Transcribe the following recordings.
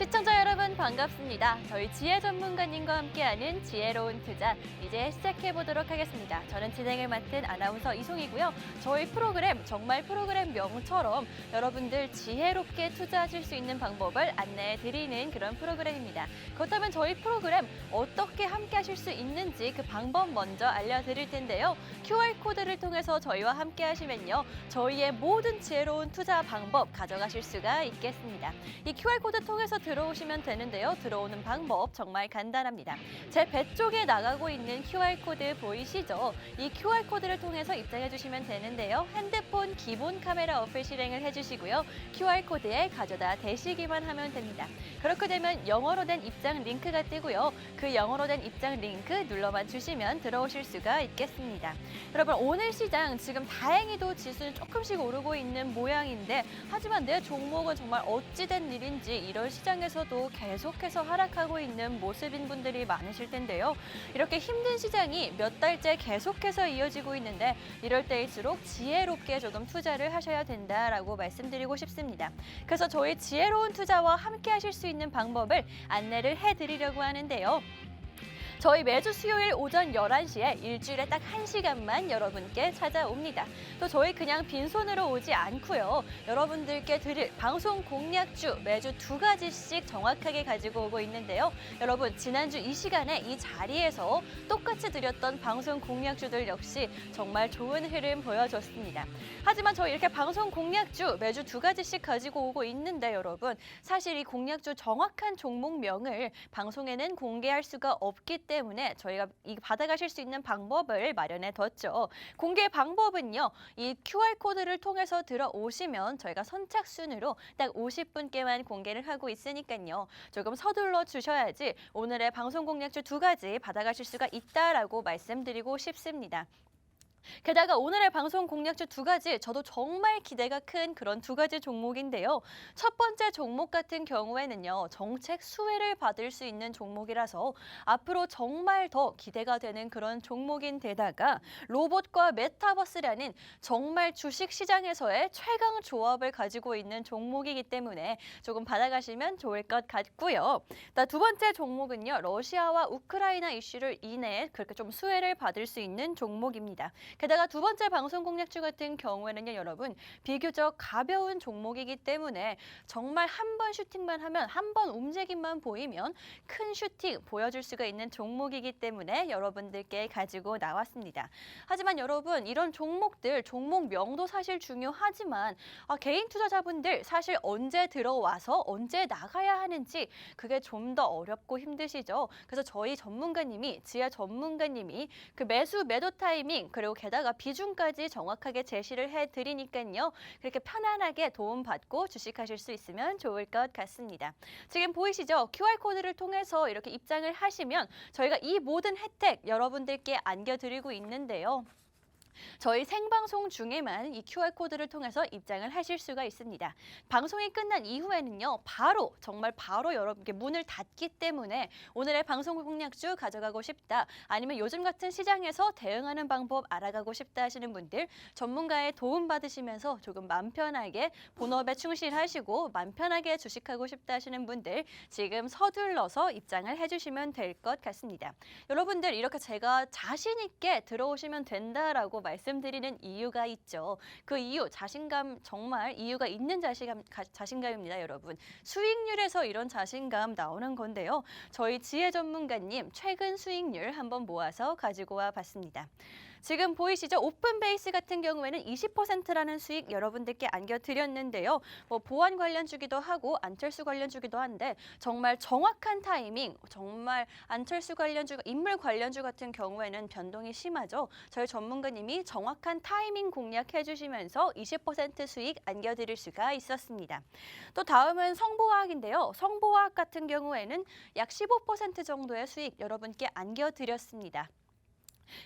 시청자 여러분 반갑습니다. 저희 지혜 전문가님과 함께하는 지혜로운 투자 이제 시작해 보도록 하겠습니다. 저는 진행을 맡은 아나운서 이송이고요. 저희 프로그램 정말 프로그램 명처럼 여러분들 지혜롭게 투자하실 수 있는 방법을 안내해 드리는 그런 프로그램입니다. 그렇다면 저희 프로그램 어떻게 함께하실 수 있는지 그 방법 먼저 알려드릴 텐데요. QR코드를 통해서 저희와 함께하시면요. 저희의 모든 지혜로운 투자 방법 가져가실 수가 있겠습니다. 이 QR코드 통해서 들어오시면 되는데요. 들어오는 방법 정말 간단합니다. 제 배 쪽에 나가고 있는 QR코드 보이시죠? 이 QR코드를 통해서 입장해 주시면 되는데요. 핸드폰 기본 카메라 어플 실행을 해주시고요. QR코드에 가져다 대시기만 하면 됩니다. 그렇게 되면 영어로 된 입장 링크가 뜨고요. 그 영어로 된 입장 링크 눌러만 주시면 들어오실 수가 있겠습니다. 여러분 오늘 시장 지금 다행히도 지수는 조금씩 오르고 있는 모양인데 하지만 내 종목은 정말 어찌된 일인지 이런 시장에서도 계속해서 하락하고 있는 모습인 분들이 많으실 텐데요. 이렇게 힘든 시장이 몇 달째 계속해서 이어지고 있는데 이럴 때일수록 지혜롭게 조금 투자를 하셔야 된다라고 말씀드리고 싶습니다. 그래서 저희 지혜로운 투자와 함께 하실 수 있는 방법을 안내를 해드리려고 하는데요. 저희 매주 수요일 오전 11시에 일주일에 딱 1시간만 여러분께 찾아옵니다. 또 저희 그냥 빈손으로 오지 않고요. 여러분들께 드릴 방송 공략주 매주 2가지씩 정확하게 가지고 오고 있는데요. 여러분 지난주 이 시간에 이 자리에서 똑같이 드렸던 방송 공략주들 역시 정말 좋은 흐름 보여줬습니다. 하지만 저희 이렇게 방송 공략주 매주 2가지씩 가지고 오고 있는데 여러분 사실 이 공략주 정확한 종목명을 방송에는 공개할 수가 없기 때문에 저희가 받아가실 수 있는 방법을 마련해 뒀죠. 공개 방법은요. 이 QR코드를 통해서 들어오시면 저희가 선착순으로 딱 50분께만 공개를 하고 있으니까요. 조금 서둘러 주셔야지 오늘의 방송 공략주 2가지 받아가실 수가 있다라고 말씀드리고 싶습니다. 게다가 오늘의 방송 공략주 2가지 저도 정말 기대가 큰 그런 2가지 종목인데요. 첫 번째 종목 같은 경우에는요. 정책 수혜를 받을 수 있는 종목이라서 앞으로 정말 더 기대가 되는 그런 종목인데다가 로봇과 메타버스라는 정말 주식시장에서의 최강 조합을 가지고 있는 종목이기 때문에 조금 받아가시면 좋을 것 같고요. 두 번째 종목은요. 러시아와 우크라이나 이슈를 인해 그렇게 좀 수혜를 받을 수 있는 종목입니다. 게다가 두 번째 방송 공략주 같은 경우에는요, 여러분 비교적 가벼운 종목이기 때문에 정말 한 번 슈팅만 하면 한 번 움직임만 보이면 큰 슈팅 보여줄 수가 있는 종목이기 때문에 여러분들께 가지고 나왔습니다. 하지만 여러분 이런 종목들 종목명도 사실 중요하지만 개인 투자자분들 사실 언제 들어와서 언제 나가야 하는지 그게 좀 더 어렵고 힘드시죠. 그래서 저희 전문가님이 지혜 전문가님이 그 매수 매도 타이밍 그리고 게다가 비중까지 정확하게 제시를 해드리니까요. 그렇게 편안하게 도움받고 주식하실 수 있으면 좋을 것 같습니다. 지금 보이시죠? QR코드를 통해서 이렇게 입장을 하시면 저희가 이 모든 혜택 여러분들께 안겨드리고 있는데요. 저희 생방송 중에만 이 QR코드를 통해서 입장을 하실 수가 있습니다. 방송이 끝난 이후에는요. 정말 바로 여러분께 문을 닫기 때문에 오늘의 방송 공략주 가져가고 싶다. 아니면 요즘 같은 시장에서 대응하는 방법 알아가고 싶다 하시는 분들 전문가의 도움 받으시면서 조금 맘 편하게 본업에 충실하시고 맘 편하게 주식하고 싶다 하시는 분들 지금 서둘러서 입장을 해주시면 될 것 같습니다. 여러분들 이렇게 제가 자신 있게 들어오시면 된다라고 말씀드리는 이유가 있죠. 그 이유, 자신감 정말 이유가 있는 자신감입니다, 여러분. 수익률에서 이런 자신감 나오는 건데요. 저희 지혜 전문가님 최근 수익률 한번 모아서 가지고 와 봤습니다. 지금 보이시죠? 오픈 베이스 같은 경우에는 20%라는 수익 여러분들께 안겨드렸는데요. 보안 관련주기도 하고 안철수 관련주기도 한데 정말 정확한 타이밍, 정말 안철수 관련주, 인물 관련주 같은 경우에는 변동이 심하죠. 저희 전문가님이 정확한 타이밍 공략해 주시면서 20% 수익 안겨드릴 수가 있었습니다. 또 다음은 성보화학인데요. 성보화학 같은 경우에는 약 15% 정도의 수익 여러분께 안겨드렸습니다.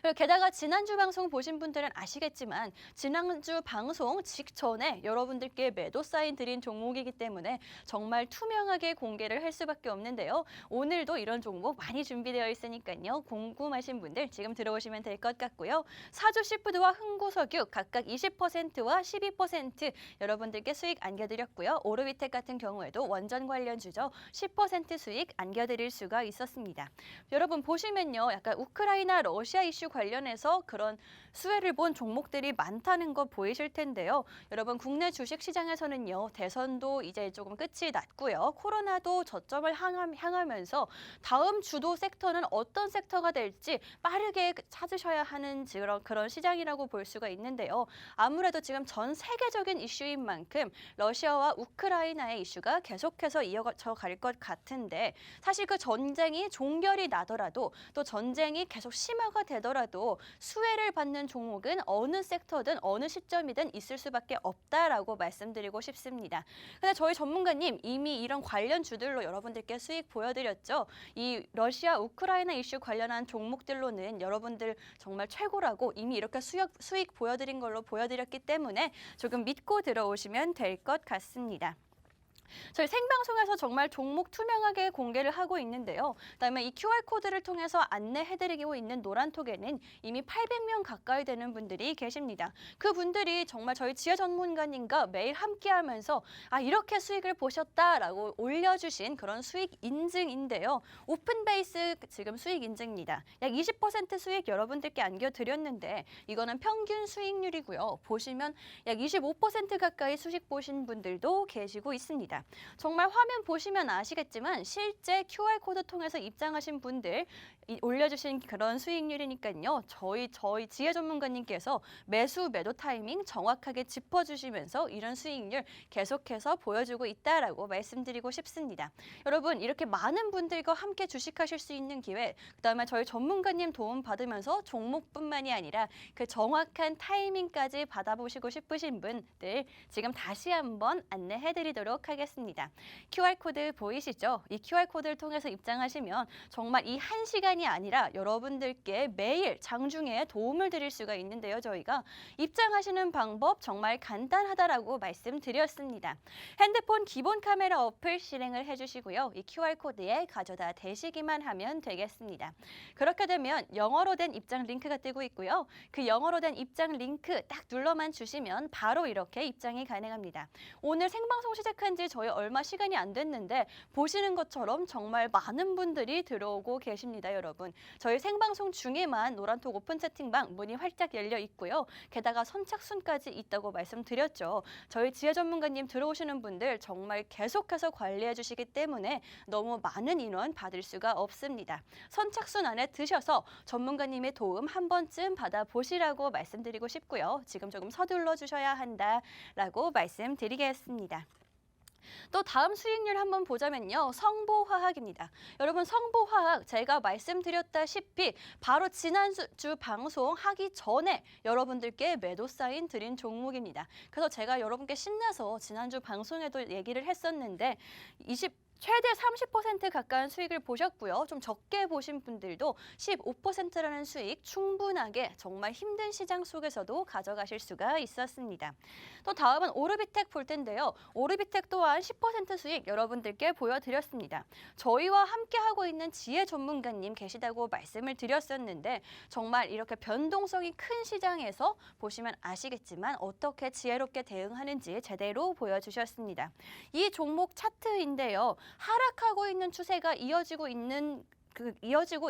그리고 게다가 지난주 방송 보신 분들은 아시겠지만 지난주 방송 직전에 여러분들께 매도 사인 드린 종목이기 때문에 정말 투명하게 공개를 할 수밖에 없는데요. 오늘도 이런 종목 많이 준비되어 있으니까요. 궁금하신 분들 지금 들어오시면 될 것 같고요. 사주 시푸드와 흥구석유 각각 20%와 12% 여러분들께 수익 안겨드렸고요. 오르비텍 같은 경우에도 원전 관련주죠. 10% 수익 안겨드릴 수가 있었습니다. 여러분 보시면요. 약간 우크라이나 러시아 이슈 관련해서 그런 수혜를 본 종목들이 많다는 거 보이실 텐데요. 여러분 국내 주식시장에서는요. 대선도 이제 조금 끝이 났고요. 코로나도 저점을 향하면서 다음 주도 섹터는 어떤 섹터가 될지 빠르게 찾으셔야 하는 그런 시장이라고 볼 수가 있는데요. 아무래도 지금 전 세계적인 이슈인 만큼 러시아와 우크라이나의 이슈가 계속해서 이어져 갈 것 같은데 사실 그 전쟁이 종결이 나더라도 또 전쟁이 계속 심화가 되더라도 수혜를 받는 종목은 어느 섹터든 어느 시점이든 있을 수밖에 없다라고 말씀드리고 싶습니다. 근데 저희 전문가님 이미 이런 관련 주들로 여러분들께 수익 보여드렸죠. 이 러시아 우크라이나 이슈 관련한 종목들로는 여러분들 정말 최고라고 이미 이렇게 수익 보여드린 걸로 보여드렸기 때문에 조금 믿고 들어오시면 될 것 같습니다. 저희 생방송에서 정말 종목 투명하게 공개를 하고 있는데요. 그다음에 이 QR코드를 통해서 안내해드리고 있는 노란톡에는 이미 800명 가까이 되는 분들이 계십니다. 그분들이 정말 저희 지혜 전문가님과 매일 함께하면서 이렇게 수익을 보셨다라고 올려주신 그런 수익 인증인데요. 오픈베이스 지금 수익 인증입니다. 약 20% 수익 여러분들께 안겨드렸는데 이거는 평균 수익률이고요. 보시면 약 25% 가까이 수익 보신 분들도 계시고 있습니다. 정말 화면 보시면 아시겠지만 실제 QR코드 통해서 입장하신 분들 올려주신 그런 수익률이니까요. 저희 지혜 전문가님께서 매도 타이밍 정확하게 짚어주시면서 이런 수익률 계속해서 보여주고 있다라고 말씀드리고 싶습니다. 여러분 이렇게 많은 분들과 함께 주식하실 수 있는 기회, 그다음에 저희 전문가님 도움 받으면서 종목뿐만이 아니라 그 정확한 타이밍까지 받아보시고 싶으신 분들 지금 다시 한번 안내해드리도록 하겠습니다. QR코드 보이시죠? 이 QR코드를 통해서 입장하시면 정말 이 1시간이 아니라 여러분들께 매일 장중에 도움을 드릴 수가 있는데요. 저희가 입장하시는 방법 정말 간단하다라고 말씀드렸습니다. 핸드폰 기본 카메라 어플 실행을 해주시고요. 이 QR코드에 가져다 대시기만 하면 되겠습니다. 그렇게 되면 영어로 된 입장 링크가 뜨고 있고요. 그 영어로 된 입장 링크 딱 눌러만 주시면 바로 이렇게 입장이 가능합니다. 오늘 생방송 시작한 지 저희 얼마 시간이 안 됐는데 보시는 것처럼 정말 많은 분들이 들어오고 계십니다, 여러분. 저희 생방송 중에만 노란톡 오픈 채팅방 문이 활짝 열려 있고요. 게다가 선착순까지 있다고 말씀드렸죠. 저희 지혜 전문가님 들어오시는 분들 정말 계속해서 관리해 주시기 때문에 너무 많은 인원 받을 수가 없습니다. 선착순 안에 드셔서 전문가님의 도움 한 번쯤 받아보시라고 말씀드리고 싶고요. 지금 조금 서둘러 주셔야 한다라고 말씀드리겠습니다. 또 다음 수익률 한번 보자면요. 성보화학입니다. 여러분 성보화학 제가 말씀드렸다시피 바로 지난주 방송하기 전에 여러분들께 매도 사인 드린 종목입니다. 그래서 제가 여러분께 신나서 지난주 방송에도 얘기를 했었는데 최대 30% 가까운 수익을 보셨고요. 좀 적게 보신 분들도 15%라는 수익 충분하게 정말 힘든 시장 속에서도 가져가실 수가 있었습니다. 또 다음은 오르비텍 볼 텐데요. 오르비텍 또한 10% 수익 여러분들께 보여드렸습니다. 저희와 함께하고 있는 지혜 전문가님 계시다고 말씀을 드렸었는데 정말 이렇게 변동성이 큰 시장에서 보시면 아시겠지만 어떻게 지혜롭게 대응하는지 제대로 보여주셨습니다. 이 종목 차트인데요. 하락하고 있는 추세가 이어지고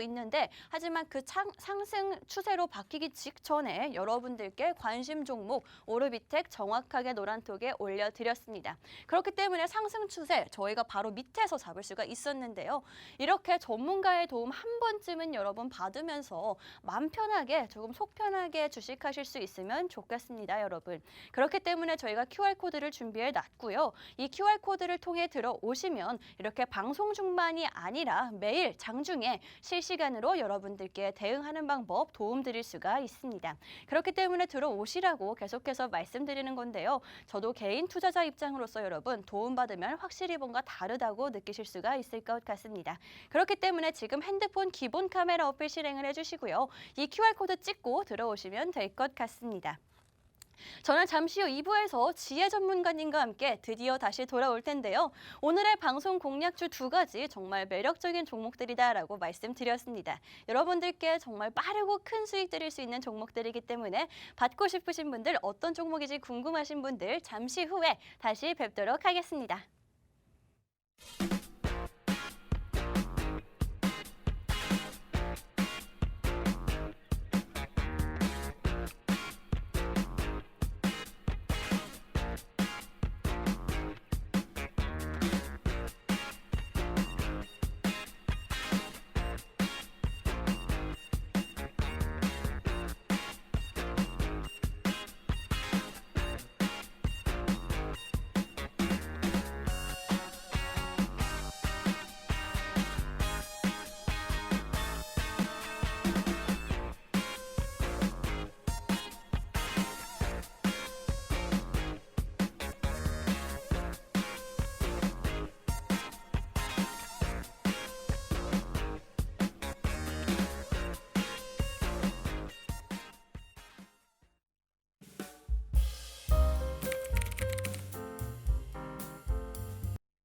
있는데 하지만 그 상승 추세로 바뀌기 직전에 여러분들께 관심 종목 오르비텍 정확하게 노란톡에 올려드렸습니다. 그렇기 때문에 상승 추세 저희가 바로 밑에서 잡을 수가 있었는데요. 이렇게 전문가의 도움 한 번쯤은 여러분 받으면서 마음 편하게 조금 속 편하게 주식하실 수 있으면 좋겠습니다, 여러분. 그렇기 때문에 저희가 QR코드를 준비해 놨고요. 이 QR코드를 통해 들어오시면 이렇게 방송 중만이 아니라 매일 장중 중에 실시간으로 여러분들께 대응하는 방법 도움드릴 수가 있습니다. 그렇기 때문에 들어오시라고 계속해서 말씀드리는 건데요. 저도 개인 투자자 입장으로서 여러분 도움받으면 확실히 뭔가 다르다고 느끼실 수가 있을 것 같습니다. 그렇기 때문에 지금 핸드폰 기본 카메라 어플 실행을 해주시고요. 이 QR코드 찍고 들어오시면 될 것 같습니다. 저는 잠시 후 2부에서 지혜 전문가님과 함께 드디어 다시 돌아올 텐데요. 오늘의 방송 공략주 2가지 정말 매력적인 종목들이다라고 말씀드렸습니다. 여러분들께 정말 빠르고 큰 수익 드릴 수 있는 종목들이기 때문에 받고 싶으신 분들 어떤 종목인지 궁금하신 분들 잠시 후에 다시 뵙도록 하겠습니다.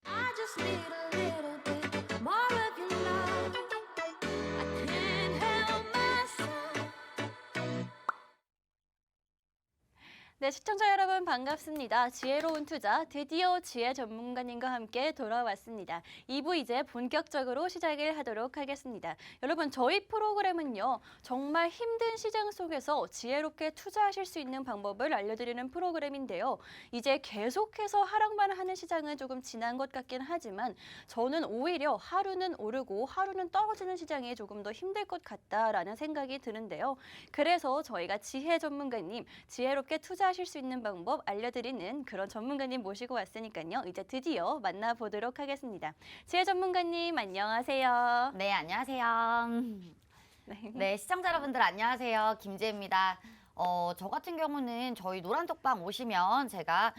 I just need a little bit more of your love. I can't help myself. 네, 시청자 여러분 반갑습니다. 지혜로운 투자 드디어 지혜 전문가님과 함께 돌아왔습니다. 2부 이제 본격적으로 시작을 하도록 하겠습니다. 여러분 저희 프로그램은요. 정말 힘든 시장 속에서 지혜롭게 투자하실 수 있는 방법을 알려드리는 프로그램인데요. 이제 계속해서 하락만 하는 시장은 조금 지난 것 같긴 하지만 저는 오히려 하루는 오르고 하루는 떨어지는 시장이 조금 더 힘들 것 같다라는 생각이 드는데요. 그래서 저희가 지혜 전문가님 지혜롭게 투자하실 수 있는 방법 알려드리는 그런 전문가님 모시고 왔으니까요. 이제 드디어 만나보도록 하겠습니다. 지혜 전문가님 안녕하세요. 네, 안녕하세요. 네, 시청자 여러분들 안녕하세요. 김지혜입니다. 저 같은 경우는 저희 노란톡방 오시면 제가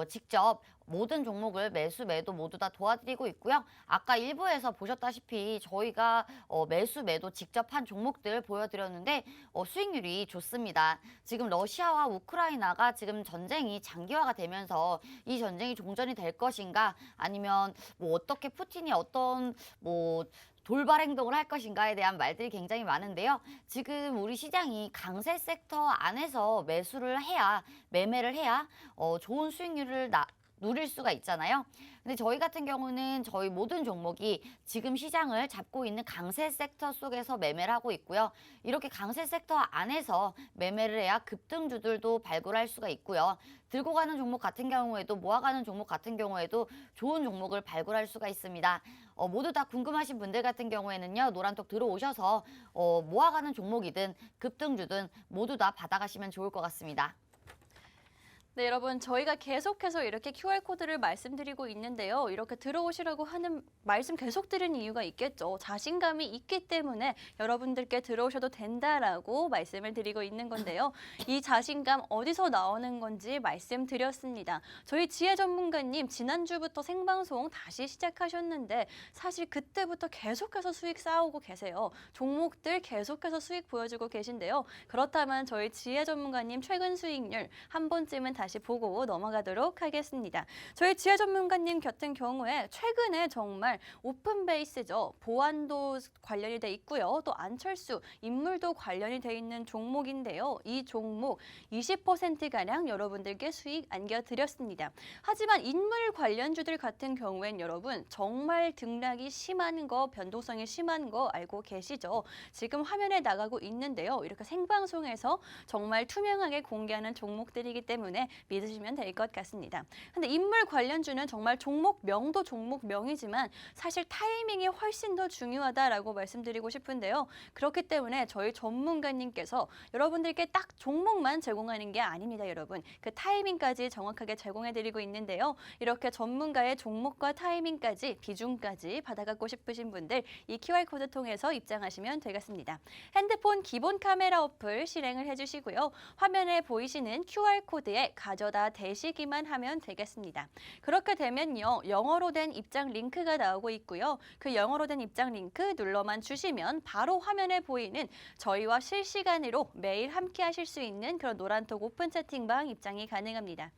직접 모든 종목을 매수, 매도 모두 다 도와드리고 있고요. 아까 일부에서 보셨다시피 저희가 매수, 매도 직접 한 종목들 보여드렸는데 수익률이 좋습니다. 지금 러시아와 우크라이나가 지금 전쟁이 장기화가 되면서 이 전쟁이 종전이 될 것인가 아니면 뭐 어떻게 푸틴이 어떤 뭐 돌발 행동을 할 것인가에 대한 말들이 굉장히 많은데요. 지금 우리 시장이 강세 섹터 안에서 매수를 해야, 매매를 해야 좋은 수익률을 누릴 수가 있잖아요. 근데 저희 같은 경우는 저희 모든 종목이 지금 시장을 잡고 있는 강세 섹터 속에서 매매를 하고 있고요. 이렇게 강세 섹터 안에서 매매를 해야 급등주들도 발굴할 수가 있고요. 들고 가는 종목 같은 경우에도 모아가는 종목 같은 경우에도 좋은 종목을 발굴할 수가 있습니다. 모두 다 궁금하신 분들 같은 경우에는요. 노란톡 들어오셔서 모아가는 종목이든 급등주든 모두 다 받아가시면 좋을 것 같습니다. 네, 여러분 저희가 계속해서 이렇게 QR코드를 말씀드리고 있는데요. 이렇게 들어오시라고 하는 말씀 계속 드리는 이유가 있겠죠. 자신감이 있기 때문에 여러분들께 들어오셔도 된다라고 말씀을 드리고 있는 건데요. 이 자신감 어디서 나오는 건지 말씀드렸습니다. 저희 지혜 전문가님 지난주부터 생방송 다시 시작하셨는데 사실 그때부터 계속해서 수익 쌓아오고 계세요. 종목들 계속해서 수익 보여주고 계신데요. 그렇다면 저희 지혜 전문가님 최근 수익률 한 번쯤은 다시 보고 넘어가도록 하겠습니다. 저희 지혜 전문가님 같은 경우에 최근에 정말 오픈 베이스죠. 보안도 관련이 돼 있고요. 또 안철수 인물도 관련이 돼 있는 종목인데요. 이 종목 20%가량 여러분들께 수익 안겨드렸습니다. 하지만 인물 관련주들 같은 경우엔 여러분 정말 등락이 심한 거, 변동성이 심한 거 알고 계시죠? 지금 화면에 나가고 있는데요. 이렇게 생방송에서 정말 투명하게 공개하는 종목들이기 때문에 믿으시면 될 것 같습니다. 근데 인물 관련주는 정말 종목명도 종목명이지만 사실 타이밍이 훨씬 더 중요하다라고 말씀드리고 싶은데요. 그렇기 때문에 저희 전문가님께서 여러분들께 딱 종목만 제공하는 게 아닙니다, 여러분. 그 타이밍까지 정확하게 제공해드리고 있는데요. 이렇게 전문가의 종목과 타이밍까지 비중까지 받아가고 싶으신 분들 이 QR코드 통해서 입장하시면 되겠습니다. 핸드폰 기본 카메라 어플 실행을 해주시고요. 화면에 보이시는 QR코드에 가져다 대시기만 하면 되겠습니다. 그렇게 되면요. 영어로 된 입장 링크가 나오고 있고요. 그 영어로 된 입장 링크 눌러만 주시면 바로 화면에 보이는 저희와 실시간으로 매일 함께 하실 수 있는 그런 노란톡 오픈 채팅방 입장이 가능합니다.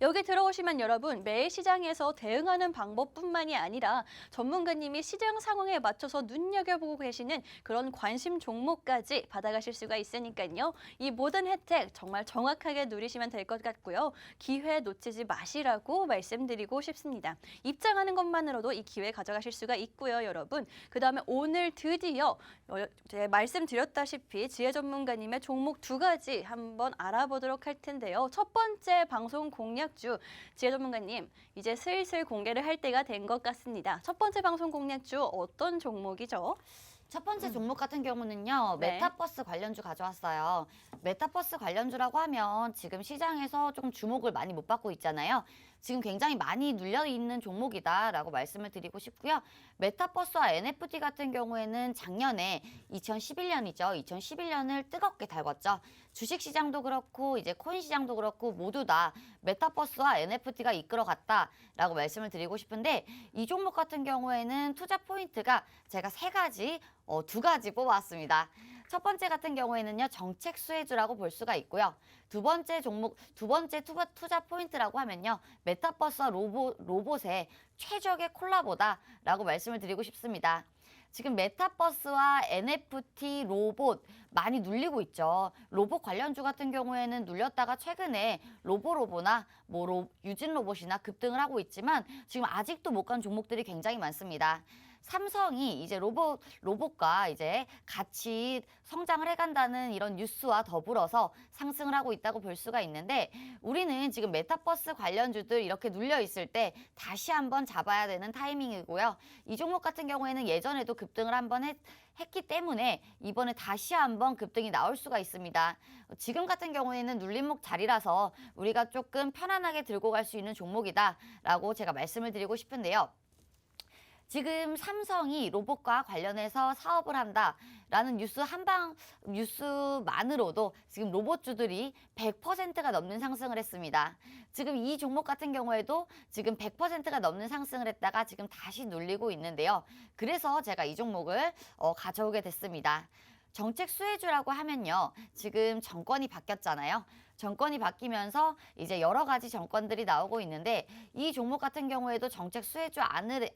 여기 들어오시면 여러분 매일 시장에서 대응하는 방법뿐만이 아니라 전문가님이 시장 상황에 맞춰서 눈여겨보고 계시는 그런 관심 종목까지 받아가실 수가 있으니까요. 이 모든 혜택 정말 정확하게 누리시면 될 것 같고요. 기회 놓치지 마시라고 말씀드리고 싶습니다. 입장하는 것만으로도 이 기회 가져가실 수가 있고요, 여러분. 그다음에 오늘 드디어 말씀드렸다시피 지혜 전문가님의 종목 2가지 한번 알아보도록 할 텐데요. 첫 번째 방송 공략주 지혜 전문가님 이제 슬슬 공개를 할 때가 된 것 같습니다. 첫 번째 방송 공략주 어떤 종목이죠? 첫 번째 종목 같은 경우는요. 네. 메타버스 관련주 가져왔어요. 메타버스 관련주라고 하면 지금 시장에서 조금 주목을 많이 못 받고 있잖아요. 지금 굉장히 많이 눌려있는 종목이다라고 말씀을 드리고 싶고요. 메타버스와 NFT 같은 경우에는 작년에 2011년이죠. 2011년을 뜨겁게 달궜죠. 주식시장도 그렇고 이제 코인 시장도 그렇고 모두 다 메타버스와 NFT가 이끌어갔다라고 말씀을 드리고 싶은데 이 종목 같은 경우에는 투자 포인트가 제가 3가지, 2가지 뽑아왔습니다. 첫 번째 같은 경우에는요, 정책 수혜주라고 볼 수가 있고요. 두 번째 투자 포인트라고 하면요, 메타버스와 로봇의 최적의 콜라보다라고 말씀을 드리고 싶습니다. 지금 메타버스와 NFT, 로봇 많이 눌리고 있죠. 로봇 관련주 같은 경우에는 눌렸다가 최근에 로보나 유진 로봇이나 급등을 하고 있지만 지금 아직도 못 간 종목들이 굉장히 많습니다. 삼성이 이제 로봇과 이제 같이 성장을 해간다는 이런 뉴스와 더불어서 상승을 하고 있다고 볼 수가 있는데 우리는 지금 메타버스 관련주들 이렇게 눌려 있을 때 다시 한번 잡아야 되는 타이밍이고요. 이 종목 같은 경우에는 예전에도 급등을 한번 했기 때문에 이번에 다시 한번 급등이 나올 수가 있습니다. 지금 같은 경우에는 눌림목 자리라서 우리가 조금 편안하게 들고 갈 수 있는 종목이다라고 제가 말씀을 드리고 싶은데요. 지금 삼성이 로봇과 관련해서 사업을 한다라는 뉴스만으로도 지금 로봇주들이 100%가 넘는 상승을 했습니다. 지금 이 종목 같은 경우에도 지금 100%가 넘는 상승을 했다가 지금 다시 눌리고 있는데요. 그래서 제가 이 종목을 가져오게 됐습니다. 정책 수혜주라고 하면요. 지금 정권이 바뀌었잖아요. 정권이 바뀌면서 이제 여러 가지 정권들이 나오고 있는데 이 종목 같은 경우에도 정책 수혜주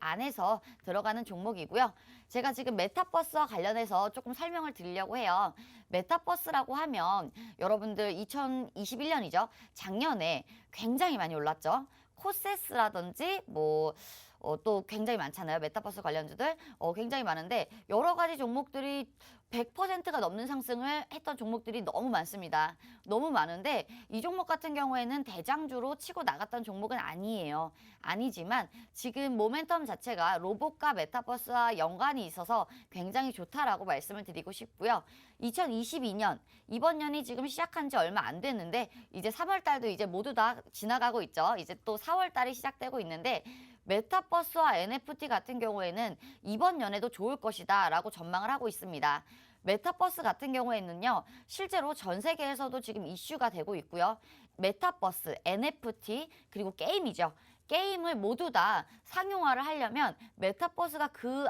안에서 들어가는 종목이고요. 제가 지금 메타버스와 관련해서 조금 설명을 드리려고 해요. 메타버스라고 하면 여러분들 2021년이죠. 작년에 굉장히 많이 올랐죠. 코세스라든지 또 굉장히 많잖아요. 메타버스 관련주들 굉장히 많은데 여러 가지 종목들이 100%가 넘는 상승을 했던 종목들이 너무 많습니다. 너무 많은데 이 종목 같은 경우에는 대장주로 치고 나갔던 종목은 아니에요. 아니지만 지금 모멘텀 자체가 로봇과 메타버스와 연관이 있어서 굉장히 좋다라고 말씀을 드리고 싶고요. 2022년 이번 년이 지금 시작한 지 얼마 안 됐는데 이제 3월 달도 이제 모두 다 지나가고 있죠. 이제 또 4월 달이 시작되고 있는데 메타버스와 NFT 같은 경우에는 이번 연에도 좋을 것이다 라고 전망을 하고 있습니다. 메타버스 같은 경우에는요. 실제로 전 세계에서도 지금 이슈가 되고 있고요. 메타버스, NFT 그리고 게임이죠. 게임을 모두 다 상용화를 하려면 메타버스가 그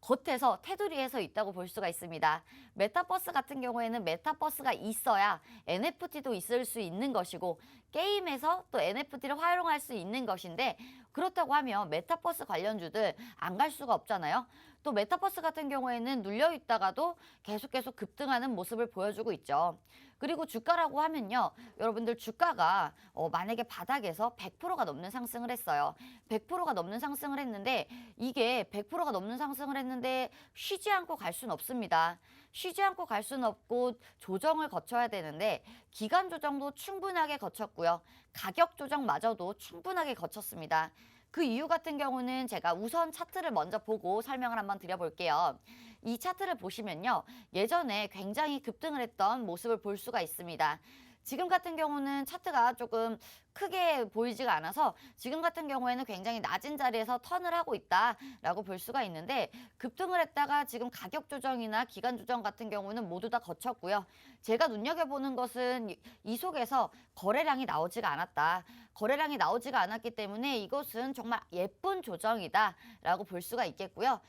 겉에서 테두리에서 있다고 볼 수가 있습니다. 메타버스 같은 경우에는 메타버스가 있어야 NFT도 있을 수 있는 것이고 게임에서 또 NFT를 활용할 수 있는 것인데 그렇다고 하면 메타버스 관련주들 안 갈 수가 없잖아요. 또 메타버스 같은 경우에는 눌려있다가도 계속 급등하는 모습을 보여주고 있죠. 그리고 주가라고 하면요. 여러분들 주가가 만약에 바닥에서 100%가 넘는 상승을 했어요. 100%가 넘는 상승을 했는데 이게 100%가 넘는 상승을 했는데 쉬지 않고 갈 수는 없습니다. 쉬지 않고 갈 수는 없고 조정을 거쳐야 되는데 기간 조정도 충분하게 거쳤고요. 가격 조정마저도 충분하게 거쳤습니다. 그 이유 같은 경우는 제가 우선 차트를 먼저 보고 설명을 한번 드려볼게요. 이 차트를 보시면요. 예전에 굉장히 급등을 했던 모습을 볼 수가 있습니다. 지금 같은 경우는 차트가 조금 크게 보이지가 않아서 지금 같은 경우에는 굉장히 낮은 자리에서 턴을 하고 있다라고 볼 수가 있는데 급등을 했다가 지금 가격 조정이나 기간 조정 같은 경우는 모두 다 거쳤고요. 제가 눈여겨보는 것은 이 속에서 거래량이 나오지가 않았다. 거래량이 나오지가 않았기 때문에 이것은 정말 예쁜 조정이다라고 볼 수가 있겠고요.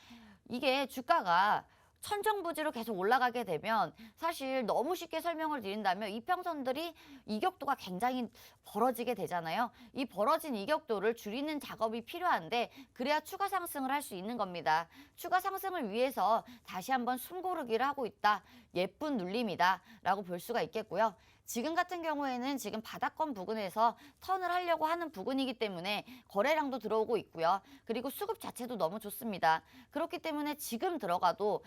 이게 주가가 천정부지로 계속 올라가게 되면 사실 너무 쉽게 설명을 드린다면 이평선들이 이격도가 굉장히 벌어지게 되잖아요. 이 벌어진 이격도를 줄이는 작업이 필요한데 그래야 추가 상승을 할 수 있는 겁니다. 추가 상승을 위해서 다시 한번 숨고르기를 하고 있다. 예쁜 눌림이다 라고 볼 수가 있겠고요. 지금 같은 경우에는 지금 바닥권 부근에서 턴을 하려고 하는 부근이기 때문에 거래량도 들어오고 있고요. 그리고 수급 자체도 너무 좋습니다. 그렇기 때문에 지금 들어가도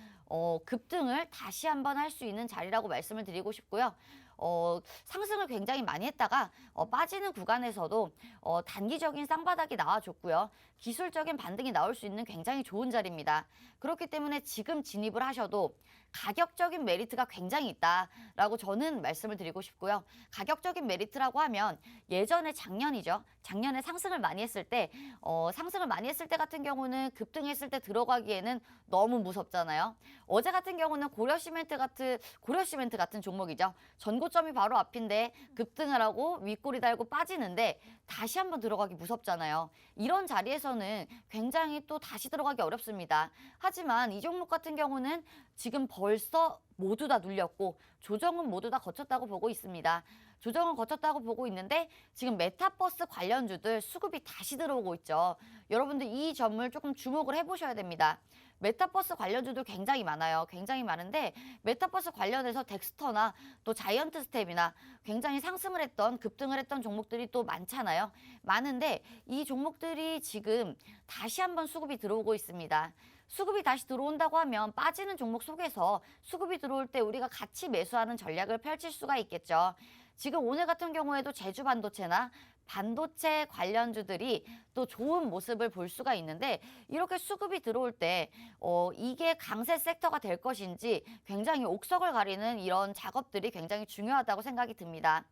급등을 다시 한번 할 수 있는 자리라고 말씀을 드리고 싶고요. 상승을 굉장히 많이 했다가 빠지는 구간에서도 단기적인 쌍바닥이 나와줬고요. 기술적인 반등이 나올 수 있는 굉장히 좋은 자리입니다. 그렇기 때문에 지금 진입을 하셔도 가격적인 메리트가 굉장히 있다라고 저는 말씀을 드리고 싶고요. 가격적인 메리트라고 하면 예전에 작년이죠. 작년에 상승을 많이 했을 때 같은 경우는 급등했을 때 들어가기에는 너무 무섭잖아요. 어제 같은 경우는 고려시멘트 같은 종목이죠. 전고점이 바로 앞인데 급등을 하고 윗꼬리 달고 빠지는데 다시 한번 들어가기 무섭잖아요. 이런 자리에서는 굉장히 또 다시 들어가기 어렵습니다. 하지만 이 종목 같은 경우는 지금 벌써 모두 다 눌렸고 조정은 모두 다 거쳤다고 보고 있습니다. 조정은 거쳤다고 보고 있는데 지금 메타버스 관련주들 수급이 다시 들어오고 있죠. 여러분들 이 점을 조금 주목을 해보셔야 됩니다. 메타버스 관련주들 굉장히 많아요. 굉장히 많은데 메타버스 관련해서 덱스터나 또 자이언트 스텝이나 굉장히 상승을 했던 급등을 했던 종목들이 또 많잖아요. 많은데 이 종목들이 지금 다시 한번 수급이 들어오고 있습니다. 수급이 다시 들어온다고 하면 빠지는 종목 속에서 수급이 들어올 때 우리가 같이 매수하는 전략을 펼칠 수가 있겠죠. 지금 오늘 같은 경우에도 제주 반도체나 반도체 관련주들이 또 좋은 모습을 볼 수가 있는데 이렇게 수급이 들어올 때 이게 강세 섹터가 될 것인지 굉장히 옥석을 가리는 이런 작업들이 굉장히 중요하다고 생각이 듭니다.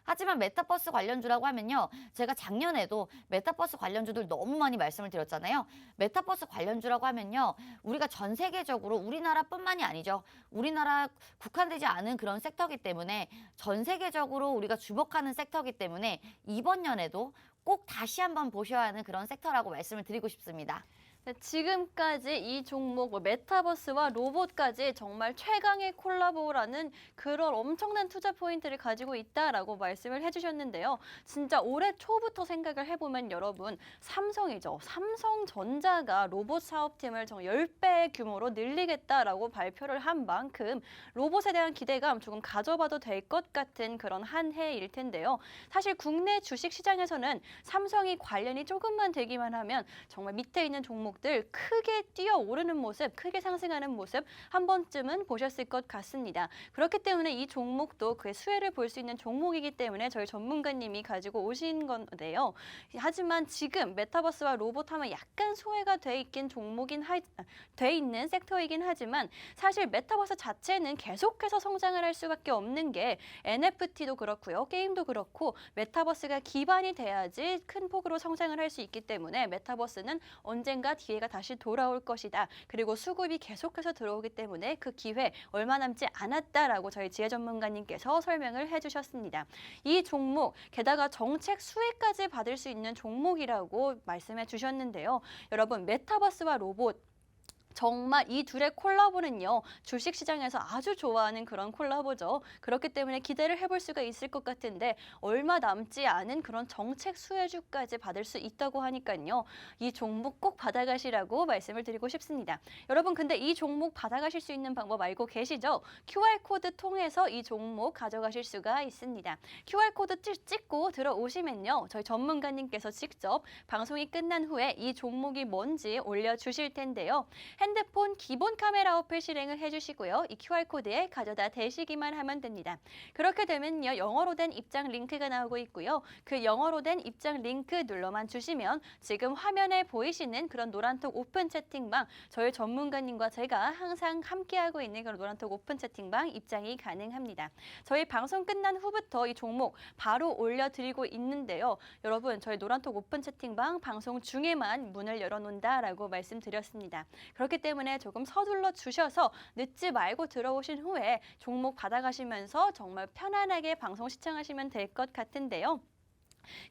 하지만 메타버스 관련주라고 하면요. 제가 작년에도 메타버스 관련주들 너무 많이 말씀을 드렸잖아요. 메타버스 관련주라고 하면요. 우리가 전 세계적으로 우리나라뿐만이 아니죠. 우리나라 국한되지 않은 그런 섹터이기 때문에 전 세계적으로 우리가 주목하는 섹터이기 때문에 이번 연에도 꼭 다시 한번 보셔야 하는 그런 섹터라고 말씀을 드리고 싶습니다. 네, 지금까지 이 종목 메타버스와 로봇까지 정말 최강의 콜라보라는 그런 엄청난 투자 포인트를 가지고 있다라고 말씀을 해주셨는데요. 진짜 올해 초부터 생각을 해보면 여러분 삼성이죠. 삼성전자가 로봇 사업팀을 10배 규모로 늘리겠다라고 발표를 한 만큼 로봇에 대한 기대감 조금 가져봐도 될 것 같은 그런 한 해일 텐데요. 사실 국내 주식시장에서는 삼성이 관련이 조금만 되기만 하면 정말 밑에 있는 종목들 크게 뛰어오르는 모습, 크게 상승하는 모습 한 번쯤은 보셨을 것 같습니다. 그렇기 때문에 이 종목도 그의 수혜를 볼 수 있는 종목이기 때문에 저희 전문가님이 가지고 오신 건데요. 하지만 지금 메타버스와 로봇 하면 약간 소외가 돼 있는 섹터이긴 하지만 사실 메타버스 자체는 계속해서 성장을 할 수밖에 없는 게 NFT도 그렇고요. 게임도 그렇고 메타버스가 기반이 돼야지 큰 폭으로 성장을 할 수 있기 때문에 메타버스는 언젠가 기회가 다시 돌아올 것이다. 그리고 수급이 계속해서 들어오기 때문에 그 기회 얼마 남지 않았다라고 저희 지혜 전문가님께서 설명을 해주셨습니다. 이 종목 게다가 정책 수혜까지 받을 수 있는 종목이라고 말씀해 주셨는데요. 여러분 메타버스와 로봇 정말 이 둘의 콜라보는요. 주식시장에서 아주 좋아하는 그런 콜라보죠. 그렇기 때문에 기대를 해볼 수가 있을 것 같은데 얼마 남지 않은 그런 정책 수혜주까지 받을 수 있다고 하니까요. 이 종목 꼭 받아가시라고 말씀을 드리고 싶습니다. 여러분 근데 이 종목 받아가실 수 있는 방법 알고 계시죠? QR코드 통해서 이 종목 가져가실 수가 있습니다. QR코드 찍고 들어오시면요. 저희 전문가님께서 직접 방송이 끝난 후에 이 종목이 뭔지 올려주실 텐데요. 핸드폰 기본 카메라 어플 실행을 해주시고요. 이 QR코드에 가져다 대시기만 하면 됩니다. 그렇게 되면요, 영어로 된 입장 링크가 나오고 있고요. 그 영어로 된 입장 링크 눌러만 주시면 지금 화면에 보이시는 그런 노란톡 오픈 채팅방, 저희 전문가님과 제가 항상 함께하고 있는 그런 노란톡 오픈 채팅방 입장이 가능합니다. 저희 방송 끝난 후부터 이 종목 바로 올려드리고 있는데요. 여러분, 저희 노란톡 오픈 채팅방 방송 중에만 문을 열어놓는다라고 말씀드렸습니다. 그렇기 때문에 조금 서둘러 주셔서 늦지 말고 들어오신 후에 종목 받아가시면서 정말 편안하게 방송 시청하시면 될 것 같은데요.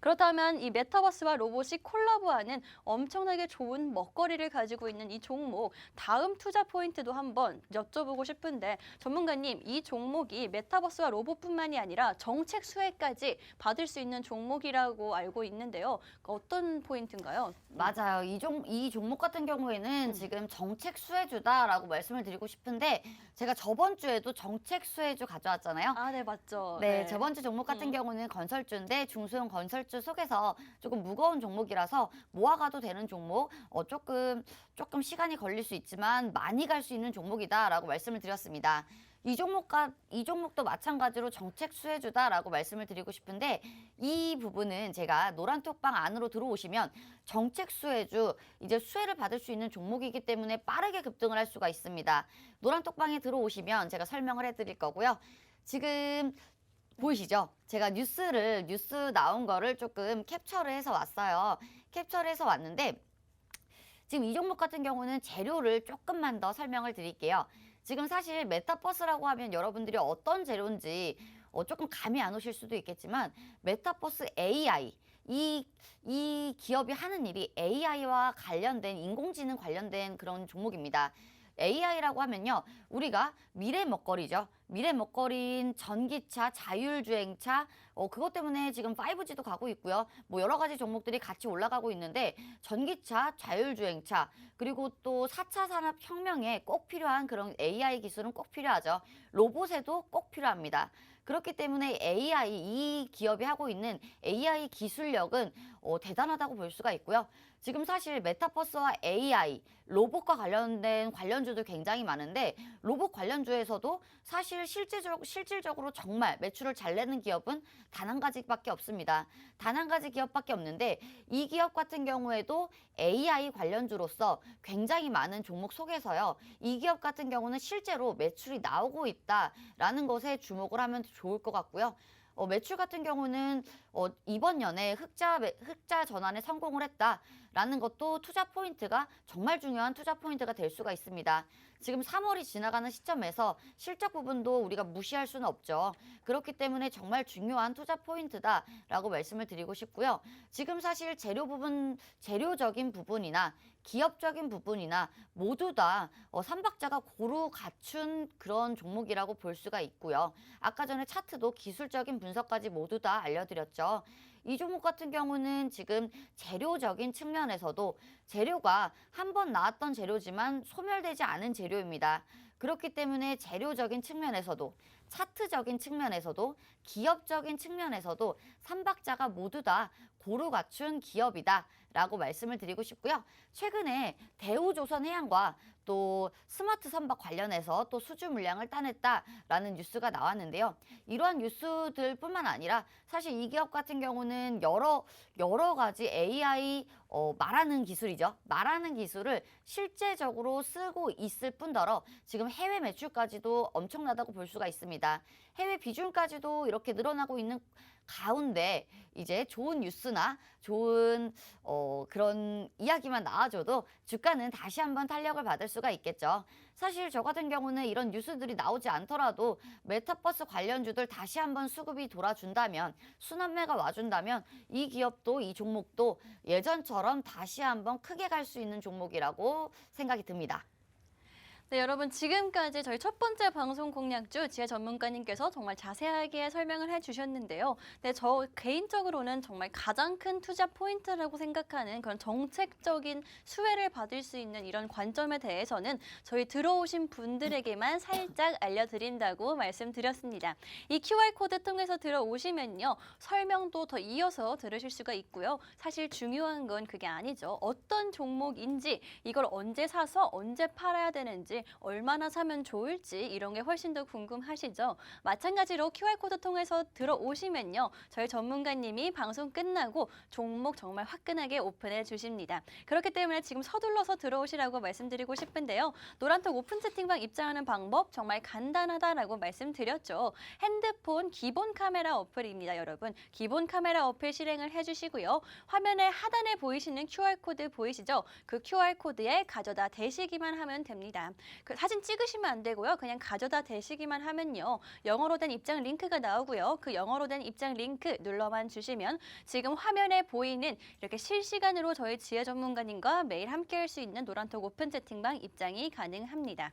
그렇다면 이 메타버스와 로봇이 콜라보하는 엄청나게 좋은 먹거리를 가지고 있는 이 종목, 다음 투자 포인트도 한번 여쭤보고 싶은데 전문가님, 이 종목이 메타버스와 로봇뿐만이 아니라 정책 수혜까지 받을 수 있는 종목이라고 알고 있는데요. 어떤 포인트인가요? 맞아요. 이 종목 같은 경우에는 지금 정책 수혜주다라고 말씀을 드리고 싶은데 제가 저번 주에도 정책 수혜주 가져왔잖아요. 아, 네, 맞죠. 네, 저번 주 종목 같은 경우는 건설주인데 중소형 건설주 속에서 조금 무거운 종목이라서 모아가도 되는 종목, 조금 시간이 걸릴 수 있지만 많이 갈 수 있는 종목이다라고 말씀을 드렸습니다. 이 종목도 마찬가지로 정책 수혜주다라고 말씀을 드리고 싶은데 이 부분은 제가 노란톡방 안으로 들어오시면 정책 수혜주, 이제 수혜를 받을 수 있는 종목이기 때문에 빠르게 급등을 할 수가 있습니다. 노란톡방에 들어오시면 제가 설명을 해드릴 거고요. 지금 보이시죠? 제가 뉴스 나온 거를 조금 캡처를 해서 왔어요. 캡처를 해서 왔는데 지금 이 종목 같은 경우는 재료를 조금만 더 설명을 드릴게요. 지금 사실 메타버스라고 하면 여러분들이 어떤 재료인지 조금 감이 안 오실 수도 있겠지만 메타버스 AI, 이 기업이 하는 일이 AI와 관련된 인공지능 관련된 그런 종목입니다. AI라고 하면요, 우리가 미래 먹거리죠. 미래 먹거리인 전기차, 자율주행차, 그것 때문에 지금 5G도 가고 있고요. 뭐 여러 가지 종목들이 같이 올라가고 있는데 전기차, 자율주행차, 그리고 또 4차 산업혁명에 꼭 필요한 그런 AI 기술은 꼭 필요하죠. 로봇에도 꼭 필요합니다. 그렇기 때문에 AI, 이 기업이 하고 있는 AI 기술력은 대단하다고 볼 수가 있고요. 지금 사실 메타버스와 AI, 로봇과 관련된 관련주도 굉장히 많은데 로봇 관련주에서도 사실 실질적으로 정말 매출을 잘 내는 기업은 단 한 가지밖에 없습니다. 단 한 가지 기업밖에 없는데 이 기업 같은 경우에도 AI 관련주로서 굉장히 많은 종목 속에서요. 이 기업 같은 경우는 실제로 매출이 나오고 있다라는 것에 주목을 하면 좋을 것 같고요. 매출 같은 경우는 이번 연에 흑자 전환에 성공을 했다라는 것도 투자 포인트가 정말 중요한 투자 포인트가 될 수가 있습니다. 지금 3월이 지나가는 시점에서 실적 부분도 우리가 무시할 수는 없죠. 그렇기 때문에 정말 중요한 투자 포인트다라고 말씀을 드리고 싶고요. 지금 사실 재료적인 부분이나 기업적인 부분이나 모두 다 삼박자가 고루 갖춘 그런 종목이라고 볼 수가 있고요. 아까 전에 차트도 기술적인 분석까지 모두 다 알려드렸죠. 이 종목 같은 경우는 지금 재료적인 측면에서도 재료가 한 번 나왔던 재료지만 소멸되지 않은 재료입니다. 그렇기 때문에 재료적인 측면에서도 차트적인 측면에서도 기업적인 측면에서도 삼박자가 모두 다 고루 갖춘 기업이다 라고 말씀을 드리고 싶고요. 최근에 대우조선해양과 또 스마트 선박 관련해서 또 수주 물량을 따냈다라는 뉴스가 나왔는데요. 이러한 뉴스들뿐만 아니라 사실 이 기업 같은 경우는 여러 가지 AI 말하는 기술이죠. 말하는 기술을 실제적으로 쓰고 있을 뿐더러 지금 해외 매출까지도 엄청나다고 볼 수가 있습니다. 해외 비중까지도 이렇게 늘어나고 있는 가운데 이제 좋은 뉴스나 좋은 그런 이야기만 나와줘도 주가는 다시 한번 탄력을 받을 수가 있겠죠. 사실 저 같은 경우는 이런 뉴스들이 나오지 않더라도 메타버스 관련주들 다시 한번 수급이 돌아준다면, 순환매가 와준다면 이 기업도 이 종목도 예전처럼 다시 한번 크게 갈 수 있는 종목이라고 생각이 듭니다. 네, 여러분 지금까지 저희 첫 번째 방송 공략주 지혜 전문가님께서 정말 자세하게 설명을 해주셨는데요. 네, 저 개인적으로는 정말 가장 큰 투자 포인트라고 생각하는 그런 정책적인 수혜를 받을 수 있는 이런 관점에 대해서는 저희 들어오신 분들에게만 살짝 알려드린다고 말씀드렸습니다. 이 QR코드 통해서 들어오시면요. 설명도 더 이어서 들으실 수가 있고요. 사실 중요한 건 그게 아니죠. 어떤 종목인지, 이걸 언제 사서 언제 팔아야 되는지, 얼마나 사면 좋을지 이런 게 훨씬 더 궁금하시죠? 마찬가지로 QR코드 통해서 들어오시면요. 저희 전문가님이 방송 끝나고 종목 정말 화끈하게 오픈해 주십니다. 그렇기 때문에 지금 서둘러서 들어오시라고 말씀드리고 싶은데요. 노란톡 오픈 채팅방 입장하는 방법 정말 간단하다라고 말씀드렸죠. 핸드폰 기본 카메라 어플입니다, 여러분. 기본 카메라 어플 실행을 해주시고요. 화면의 하단에 보이시는 QR코드 보이시죠? 그 QR코드에 가져다 대시기만 하면 됩니다. 그 사진 찍으시면 안 되고요. 그냥 가져다 대시기만 하면요. 영어로 된 입장 링크가 나오고요. 그 영어로 된 입장 링크 눌러만 주시면 지금 화면에 보이는 이렇게 실시간으로 저희 지혜 전문가님과 매일 함께할 수 있는 노란톡 오픈 채팅방 입장이 가능합니다.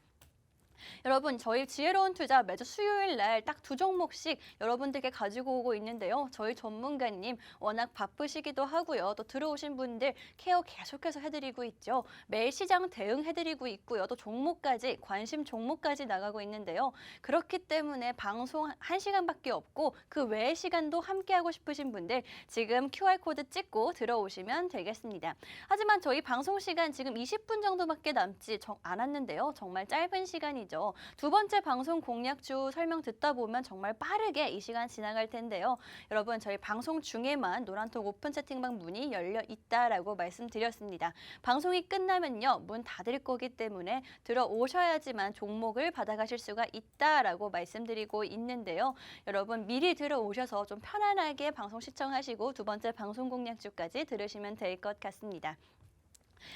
여러분, 저희 지혜로운 투자 매주 수요일 날 딱 2종목씩 여러분들께 가지고 오고 있는데요. 저희 전문가님 워낙 바쁘시기도 하고요. 또 들어오신 분들 케어 계속해서 해드리고 있죠. 매일 시장 대응해드리고 있고요. 또 종목까지, 관심 종목까지 나가고 있는데요. 그렇기 때문에 방송 1시간밖에 없고 그 외의 시간도 함께하고 싶으신 분들 지금 QR코드 찍고 들어오시면 되겠습니다. 하지만 저희 방송 시간 지금 20분 정도밖에 남지 않았는데요. 정말 짧은 시간이죠. 두 번째 방송 공략주 설명 듣다 보면 정말 빠르게 이 시간 지나갈 텐데요. 여러분, 저희 방송 중에만 노란톡 오픈 채팅방 문이 열려 있다라고 말씀드렸습니다. 방송이 끝나면요. 문 닫을 거기 때문에 들어오셔야지만 종목을 받아가실 수가 있다라고 말씀드리고 있는데요. 여러분, 미리 들어오셔서 좀 편안하게 방송 시청하시고 두 번째 방송 공략주까지 들으시면 될 것 같습니다.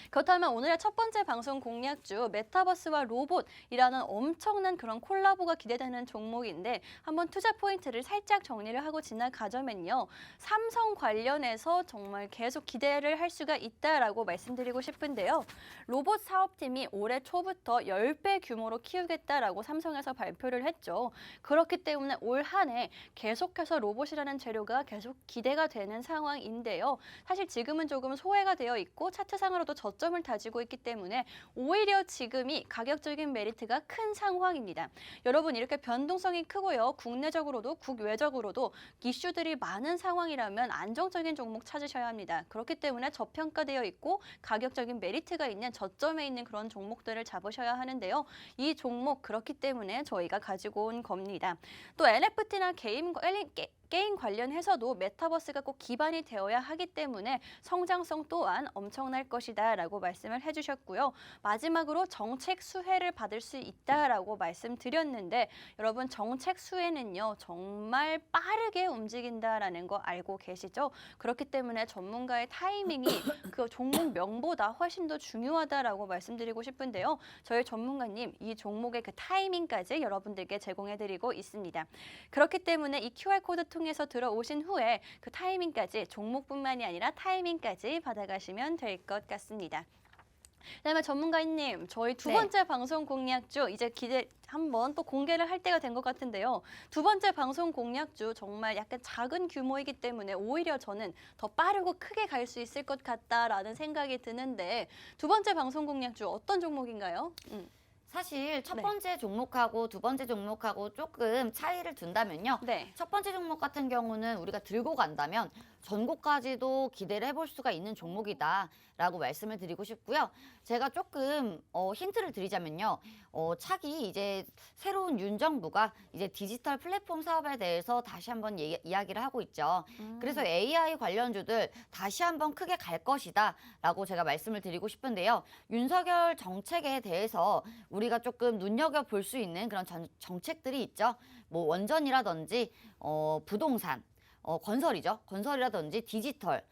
그렇다면 오늘의 첫 번째 방송 공략주 메타버스와 로봇이라는 엄청난 그런 콜라보가 기대되는 종목인데 한번 투자 포인트를 살짝 정리를 하고 지나가자면요. 삼성 관련해서 정말 계속 기대를 할 수가 있다라고 말씀드리고 싶은데요. 로봇 사업팀이 올해 초부터 10배 규모로 키우겠다라고 삼성에서 발표를 했죠. 그렇기 때문에 올 한 해 계속해서 로봇이라는 재료가 계속 기대가 되는 상황인데요. 사실 지금은 조금 소외가 되어 있고 차트상으로도 저점을 다지고 있기 때문에 오히려 지금이 가격적인 메리트가 큰 상황입니다. 여러분, 이렇게 변동성이 크고요. 국내적으로도 국외적으로도 이슈들이 많은 상황이라면 안정적인 종목 찾으셔야 합니다. 그렇기 때문에 저평가되어 있고 가격적인 메리트가 있는 저점에 있는 그런 종목들을 잡으셔야 하는데요. 이 종목 그렇기 때문에 저희가 가지고 온 겁니다. 또 NFT나 게임 관련해서도 메타버스가 꼭 기반이 되어야 하기 때문에 성장성 또한 엄청날 것이다 라고 말씀을 해주셨고요. 마지막으로 정책 수혜를 받을 수 있다라고 말씀드렸는데 여러분, 정책 수혜는요 정말 빠르게 움직인다라는 거 알고 계시죠? 그렇기 때문에 전문가의 타이밍이 그 종목명보다 훨씬 더 중요하다라고 말씀드리고 싶은데요. 저희 전문가님 이 종목의 그 타이밍까지 여러분들께 제공해드리고 있습니다. 그렇기 때문에 이 QR코드 통해서 들어오신 후에 그 타이밍까지 종목뿐만이 아니라 타이밍까지 받아가시면 될 것 같습니다. 그다음에 전문가님, 저희 두 번째 방송 공략주 이제 기대 한번 또 공개를 할 때가 된 것 같은데요. 두 번째 방송 공략주 정말 약간 작은 규모이기 때문에 오히려 저는 더 빠르고 크게 갈 수 있을 것 같다라는 생각이 드는데 두 번째 방송 공략주 어떤 종목인가요? 사실 첫 번째 종목하고 두 번째 종목하고 조금 차이를 둔다면요. 네. 첫 번째 종목 같은 경우는 우리가 들고 간다면 전고까지도 기대를 해볼 수가 있는 종목이다라고 말씀을 드리고 싶고요. 제가 조금 힌트를 드리자면요. 차기 이제 새로운 윤 정부가 이제 디지털 플랫폼 사업에 대해서 다시 한번 이야기를 하고 있죠. 그래서 AI 관련주들 다시 한번 크게 갈 것이다라고 제가 말씀을 드리고 싶은데요. 윤석열 정책에 대해서 우리가 조금 눈여겨볼 수 있는 그런 정책들이 있죠. 뭐 원전이라든지 부동산, 건설이죠. 건설이라든지 디지털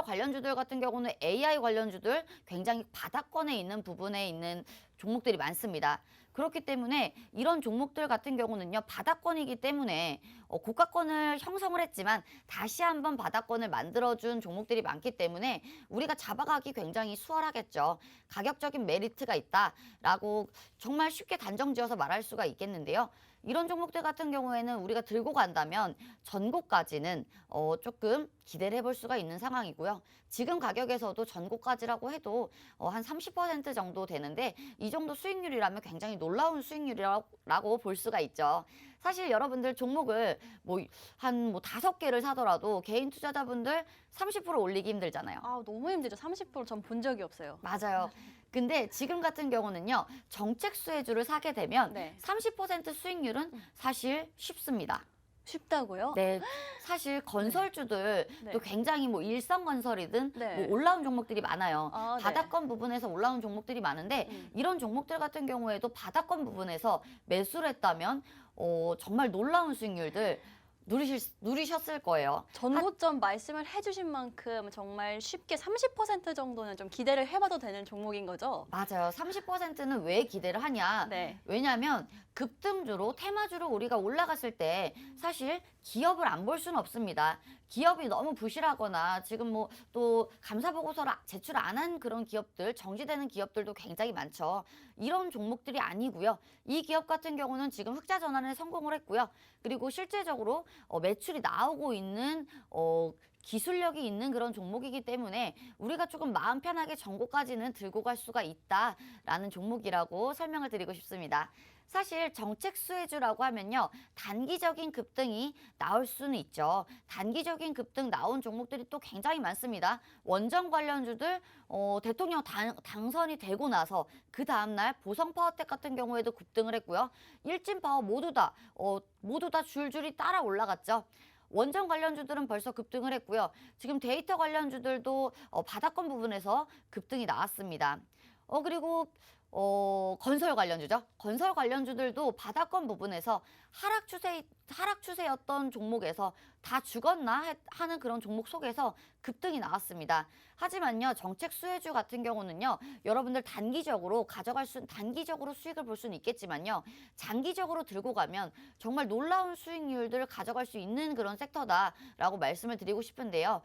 관련주들 같은 경우는 AI 관련주들 굉장히 바닥권에 있는 부분에 있는 종목들이 많습니다. 그렇기 때문에 이런 종목들 같은 경우는요, 바닥권이기 때문에 고가권을 형성을 했지만 다시 한번 바닥권을 만들어준 종목들이 많기 때문에 우리가 잡아가기 굉장히 수월하겠죠. 가격적인 메리트가 있다라고 정말 쉽게 단정지어서 말할 수가 있겠는데요. 이런 종목들 같은 경우에는 우리가 들고 간다면 전고까지는 조금 기대를 해볼 수가 있는 상황이고요. 지금 가격에서도 전고까지라고 해도 한 30% 정도 되는데 이 정도 수익률이라면 굉장히 놀라운 수익률이라고 볼 수가 있죠. 사실 여러분들 종목을 한 5개를 사더라도 개인 투자자분들 30% 올리기 힘들잖아요. 아, 너무 힘들죠. 30%전 본 적이 없어요. 맞아요. 근데 지금 같은 경우는요, 정책 수혜주를 사게 되면 네. 30% 수익률은 사실 쉽습니다. 쉽다고요? 네, 사실 건설주들 네. 또 굉장히 일성건설이든 네. 올라온 종목들이 많아요. 아, 네. 바닥권 부분에서 올라온 종목들이 많은데 이런 종목들 같은 경우에도 바닥권 부분에서 매수를 했다면 정말 놀라운 수익률들 누리셨을 거예요. 전고점 말씀을 해주신 만큼 정말 쉽게 30% 정도는 좀 기대를 해봐도 되는 종목인 거죠? 맞아요. 30%는 왜 기대를 하냐? 네. 왜냐하면 급등주로 테마주로 우리가 올라갔을 때 사실 기업을 안 볼 수는 없습니다. 기업이 너무 부실하거나 지금 또 감사보고서를 제출 안 한 그런 기업들, 정지되는 기업들도 굉장히 많죠. 이런 종목들이 아니고요. 이 기업 같은 경우는 지금 흑자 전환에 성공을 했고요. 그리고 실제적으로 매출이 나오고 있는 기술력이 있는 그런 종목이기 때문에 우리가 조금 마음 편하게 전고까지는 들고 갈 수가 있다라는 종목이라고 설명을 드리고 싶습니다. 사실 정책 수혜주라고 하면요, 단기적인 급등이 나올 수는 있죠. 단기적인 급등 나온 종목들이 또 굉장히 많습니다. 원전 관련주들 대통령 당선이 되고 나서 그 다음날 보성파워텍 같은 경우에도 급등을 했고요. 일진파워 모두 다 줄줄이 따라 올라갔죠. 원전 관련주들은 벌써 급등을 했고요. 지금 데이터 관련주들도 바닥권 부분에서 급등이 나왔습니다. 그리고 건설 관련주죠. 건설 관련주들도 바닥권 부분에서 하락 추세였던 종목에서 다 죽었나 하는 그런 종목 속에서 급등이 나왔습니다. 하지만요, 정책 수혜주 같은 경우는요, 여러분들 단기적으로 수익을 볼 수는 있겠지만요, 장기적으로 들고 가면 정말 놀라운 수익률들을 가져갈 수 있는 그런 섹터다라고 말씀을 드리고 싶은데요.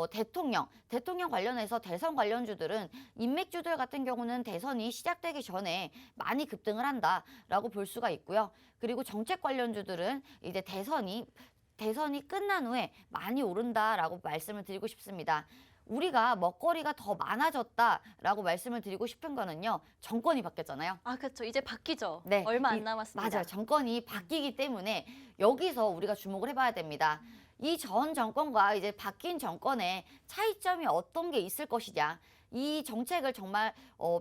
대통령 관련해서 대선 관련주들은 인맥주들 같은 경우는 대선이 시작되기 전에 많이 급등을 한다라고 볼 수가 있고요. 그리고 정책 관련주들은 이제 대선이 끝난 후에 많이 오른다라고 말씀을 드리고 싶습니다. 우리가 먹거리가 더 많아졌다라고 말씀을 드리고 싶은 거는요, 정권이 바뀌었잖아요. 아, 그렇죠. 이제 바뀌죠. 네, 얼마 안 남았습니다. 맞아요. 정권이 바뀌기 때문에 여기서 우리가 주목을 해봐야 됩니다. 이 전 정권과 이제 바뀐 정권의 차이점이 어떤 게 있을 것이냐. 이 정책을 정말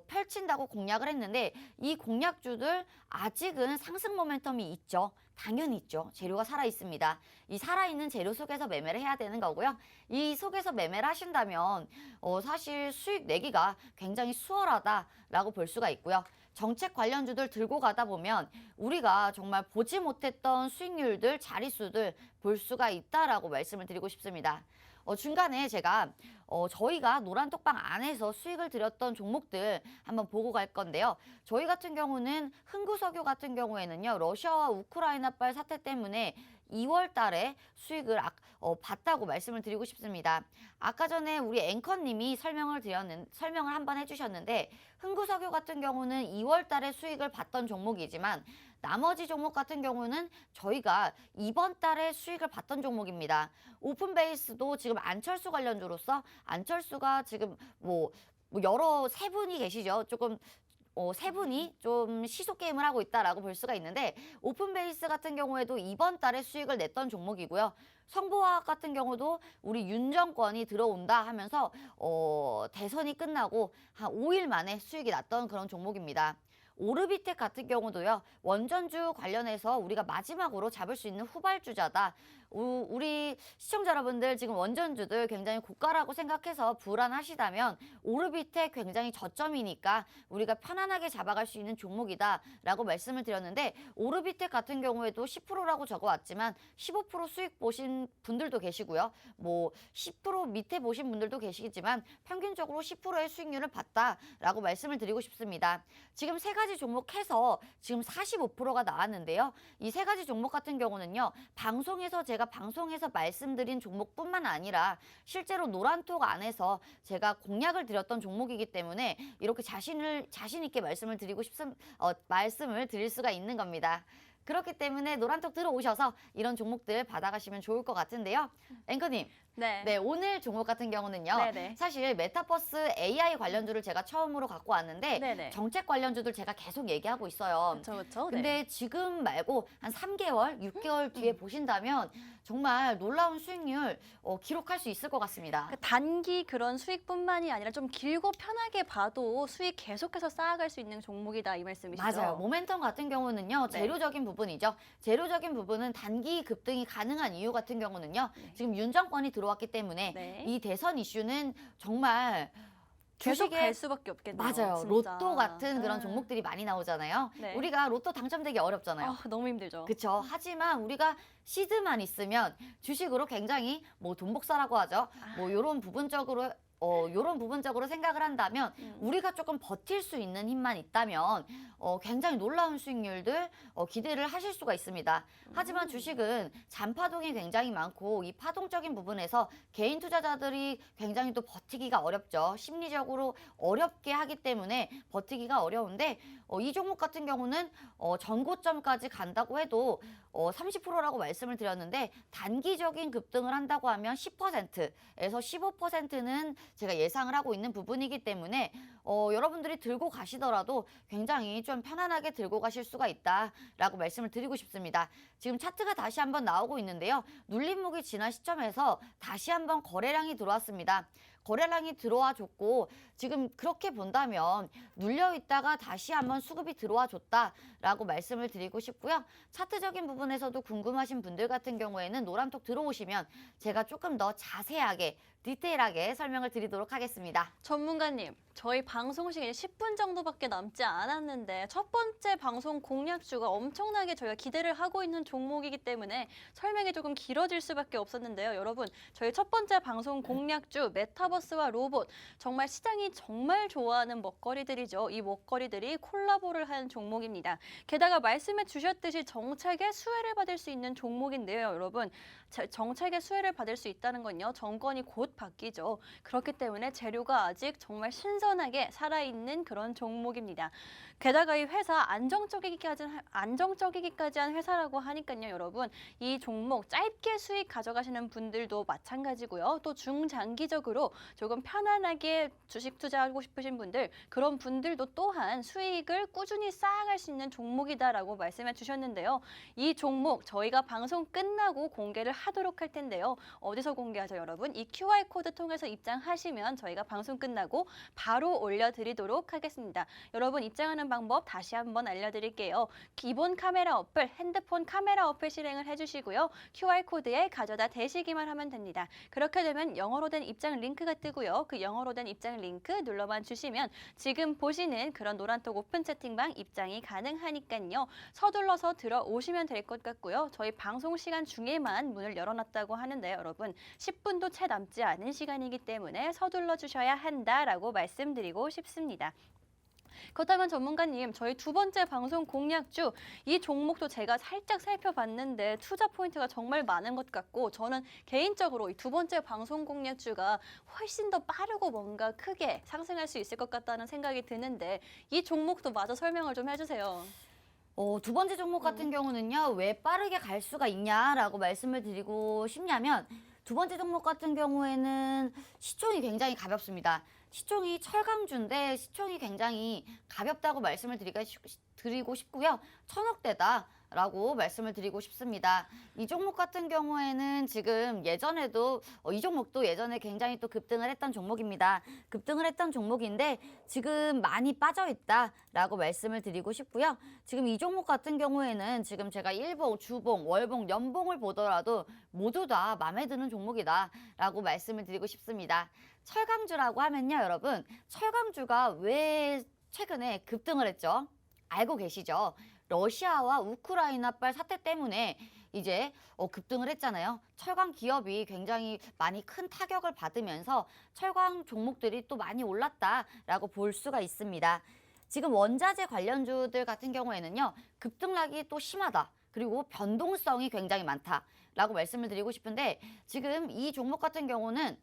펼친다고 공약을 했는데 이 공약주들 아직은 상승 모멘텀이 있죠. 당연히 있죠. 재료가 살아있습니다. 이 살아있는 재료 속에서 매매를 해야 되는 거고요. 이 속에서 매매를 하신다면 사실 수익 내기가 굉장히 수월하다라고 볼 수가 있고요. 정책 관련주들 들고 가다 보면 우리가 정말 보지 못했던 수익률들, 자릿수들 볼 수가 있다라고 말씀을 드리고 싶습니다. 중간에 제가 저희가 노란톡방 안에서 수익을 드렸던 종목들 한번 보고 갈 건데요. 저희 같은 경우는 흥구석유 같은 경우에는요, 러시아와 우크라이나발 사태 때문에 2월 달에 수익을 봤다고 말씀을 드리고 싶습니다. 아까 전에 우리 앵커님이 설명을 한번 해주셨는데 흥구석유 같은 경우는 2월 달에 수익을 봤던 종목이지만 나머지 종목 같은 경우는 저희가 이번 달에 수익을 봤던 종목입니다. 오픈베이스도 지금 안철수 관련주로서 안철수가 지금 세 분이 계시죠. 조금 세 분이 좀 시소 게임을 하고 있다라고 볼 수가 있는데 오픈베이스 같은 경우에도 이번 달에 수익을 냈던 종목이고요. 성보화학 같은 경우도 우리 윤 정권이 들어온다 하면서 대선이 끝나고 한 5일 만에 수익이 났던 그런 종목입니다. 오르비텍 같은 경우도요, 원전주 관련해서 우리가 마지막으로 잡을 수 있는 후발주자다. 우리 시청자 여러분들 지금 원전주들 굉장히 고가라고 생각해서 불안하시다면 오르비텍 굉장히 저점이니까 우리가 편안하게 잡아갈 수 있는 종목이다라고 말씀을 드렸는데 오르비텍 같은 경우에도 10%라고 적어왔지만 15% 수익 보신 분들도 계시고요. 뭐 10% 밑에 보신 분들도 계시겠지만 평균적으로 10%의 수익률을 봤다라고 말씀을 드리고 싶습니다. 지금 세 가지 종목 해서 지금 45%가 나왔는데요. 이 세 가지 종목 같은 경우는요. 제가 방송에서 말씀드린 종목뿐만 아니라 실제로 노란톡 안에서 제가 공략을 드렸던 종목이기 때문에 이렇게 자신 있게 말씀을 드릴 수가 있는 겁니다. 그렇기 때문에 노란톡 들어오셔서 이런 종목들 받아가시면 좋을 것 같은데요. 앵커님. 네, 오늘 종목 같은 경우는요. 네네. 사실 메타버스 AI 관련주를 제가 처음으로 갖고 왔는데 네네. 정책 관련주들 제가 계속 얘기하고 있어요. 그렇죠. 근데 지금 말고 한 3개월, 6개월 뒤에 보신다면 정말 놀라운 수익률 기록할 수 있을 것 같습니다. 그 단기 그런 수익뿐만이 아니라 좀 길고 편하게 봐도 수익 계속해서 쌓아갈 수 있는 종목이다 이 말씀이시죠? 맞아요. 모멘텀 같은 경우는요. 네. 재료적인 부분이죠. 재료적인 부분은 단기 급등이 가능한 이유 같은 경우는요. 네. 지금 윤 정권이 들어왔기 때문에 네. 이 대선 이슈는 정말 계속 주식에 갈 수밖에 없겠네요. 맞아요. 진짜. 로또 같은 그런 네. 종목들이 많이 나오잖아요. 네. 우리가 로또 당첨되기 어렵잖아요. 아, 너무 힘들죠. 그렇죠. 하지만 우리가 시드만 있으면 주식으로 굉장히 뭐 돈복사라고 하죠. 뭐 요런 부분적으로 생각을 한다면 우리가 조금 버틸 수 있는 힘만 있다면 굉장히 놀라운 수익률들 기대를 하실 수가 있습니다. 하지만 주식은 잔파동이 굉장히 많고 이 파동적인 부분에서 개인 투자자들이 굉장히 또 버티기가 어렵죠. 심리적으로 어렵게 하기 때문에 버티기가 어려운데 이 종목 같은 경우는 전고점까지 간다고 해도 30%라고 말씀을 드렸는데 단기적인 급등을 한다고 하면 10%에서 15%는 제가 예상을 하고 있는 부분이기 때문에 여러분들이 들고 가시더라도 굉장히 좀 편안하게 들고 가실 수가 있다라고 말씀을 드리고 싶습니다. 지금 차트가 다시 한번 나오고 있는데요. 눌림목이 지난 시점에서 다시 한번 거래량이 들어왔습니다. 거래량이 들어와 줬고 지금 그렇게 본다면 눌려 있다가 다시 한번 수급이 들어와 줬다라고 말씀을 드리고 싶고요. 차트적인 부분에서도 궁금하신 분들 같은 경우에는 노란톡 들어오시면 제가 조금 더 자세하게 디테일하게 설명을 드리도록 하겠습니다. 전문가님, 저희 방송 시간이 10분 정도밖에 남지 않았는데 첫 번째 방송 공략주가 엄청나게 저희가 기대를 하고 있는 종목이기 때문에 설명이 조금 길어질 수밖에 없었는데요. 여러분, 저희 첫 번째 방송 공략주 메타버스와 로봇, 정말 시장이 정말 좋아하는 먹거리들이죠. 이 먹거리들이 콜라보를 한 종목입니다. 게다가 말씀해 주셨듯이 정책의 수혜를 받을 수 있는 종목인데요. 여러분, 정책의 수혜를 받을 수 있다는 건요. 정권이 곧 바뀌죠. 그렇기 때문에 재료가 아직 정말 신선하게 살아있는 그런 종목입니다. 게다가 이 회사 안정적이기까지 한 회사라고 하니까요. 여러분, 이 종목 짧게 수익 가져가시는 분들도 마찬가지고요. 또 중장기적으로 조금 편안하게 주식 투자하고 싶으신 분들, 그런 분들도 또한 수익을 꾸준히 쌓아갈 수 있는 종목이다라고 말씀해 주셨는데요. 이 종목 저희가 방송 끝나고 공개를 하도록 할 텐데요. 어디서 공개하죠, 여러분? 이 QR코드 통해서 입장하시면 저희가 방송 끝나고 바로 올려드리도록 하겠습니다. 여러분, 입장하는 방법 다시 한번 알려드릴게요. 기본 카메라 어플, 핸드폰 카메라 어플 실행을 해주시고요. QR코드에 가져다 대시기만 하면 됩니다. 그렇게 되면 영어로 된 입장 링크가 뜨고요. 그 영어로 된 입장 링크 눌러만 주시면 지금 보시는 그런 노란톡 오픈 채팅방 입장이 가능하니까요. 서둘러서 들어오시면 될 것 같고요. 저희 방송 시간 중에만 문을 열어놨다고 하는데요. 여러분, 10분도 채 남지 않은 시간이기 때문에 서둘러 주셔야 한다라고 말씀드리고 싶습니다. 그렇다면 전문가님, 저희 두 번째 방송 공략주, 이 종목도 제가 살짝 살펴봤는데 투자 포인트가 정말 많은 것 같고 저는 개인적으로 이 두 번째 방송 공략주가 훨씬 더 빠르고 뭔가 크게 상승할 수 있을 것 같다는 생각이 드는데 이 종목도 마저 설명을 좀 해주세요. 두 번째 종목 같은 경우는요. 왜 빠르게 갈 수가 있냐라고 말씀을 드리고 싶냐면 두 번째 종목 같은 경우에는 시총이 굉장히 가볍습니다. 시총이 철강주인데 시총이 굉장히 가볍다고 말씀을 드리고 싶고요. 1000억대다. 라고 말씀을 드리고 싶습니다. 이 종목 같은 경우에는 지금 예전에도 이 종목도 예전에 굉장히 또 급등을 했던 종목입니다. 급등을 했던 종목인데 지금 많이 빠져 있다라고 말씀을 드리고 싶고요. 지금 이 종목 같은 경우에는 지금 제가 일봉, 주봉, 월봉, 연봉을 보더라도 모두 다 마음에 드는 종목이다라고 말씀을 드리고 싶습니다. 철강주라고 하면요, 여러분. 철강주가 왜 최근에 급등을 했죠? 알고 계시죠? 러시아와 우크라이나발 사태 때문에 이제 급등을 했잖아요. 철강 기업이 굉장히 많이 큰 타격을 받으면서 철강 종목들이 또 많이 올랐다라고 볼 수가 있습니다. 지금 원자재 관련주들 같은 경우에는요. 급등락이 또 심하다. 그리고 변동성이 굉장히 많다라고 말씀을 드리고 싶은데 지금 이 종목 같은 경우는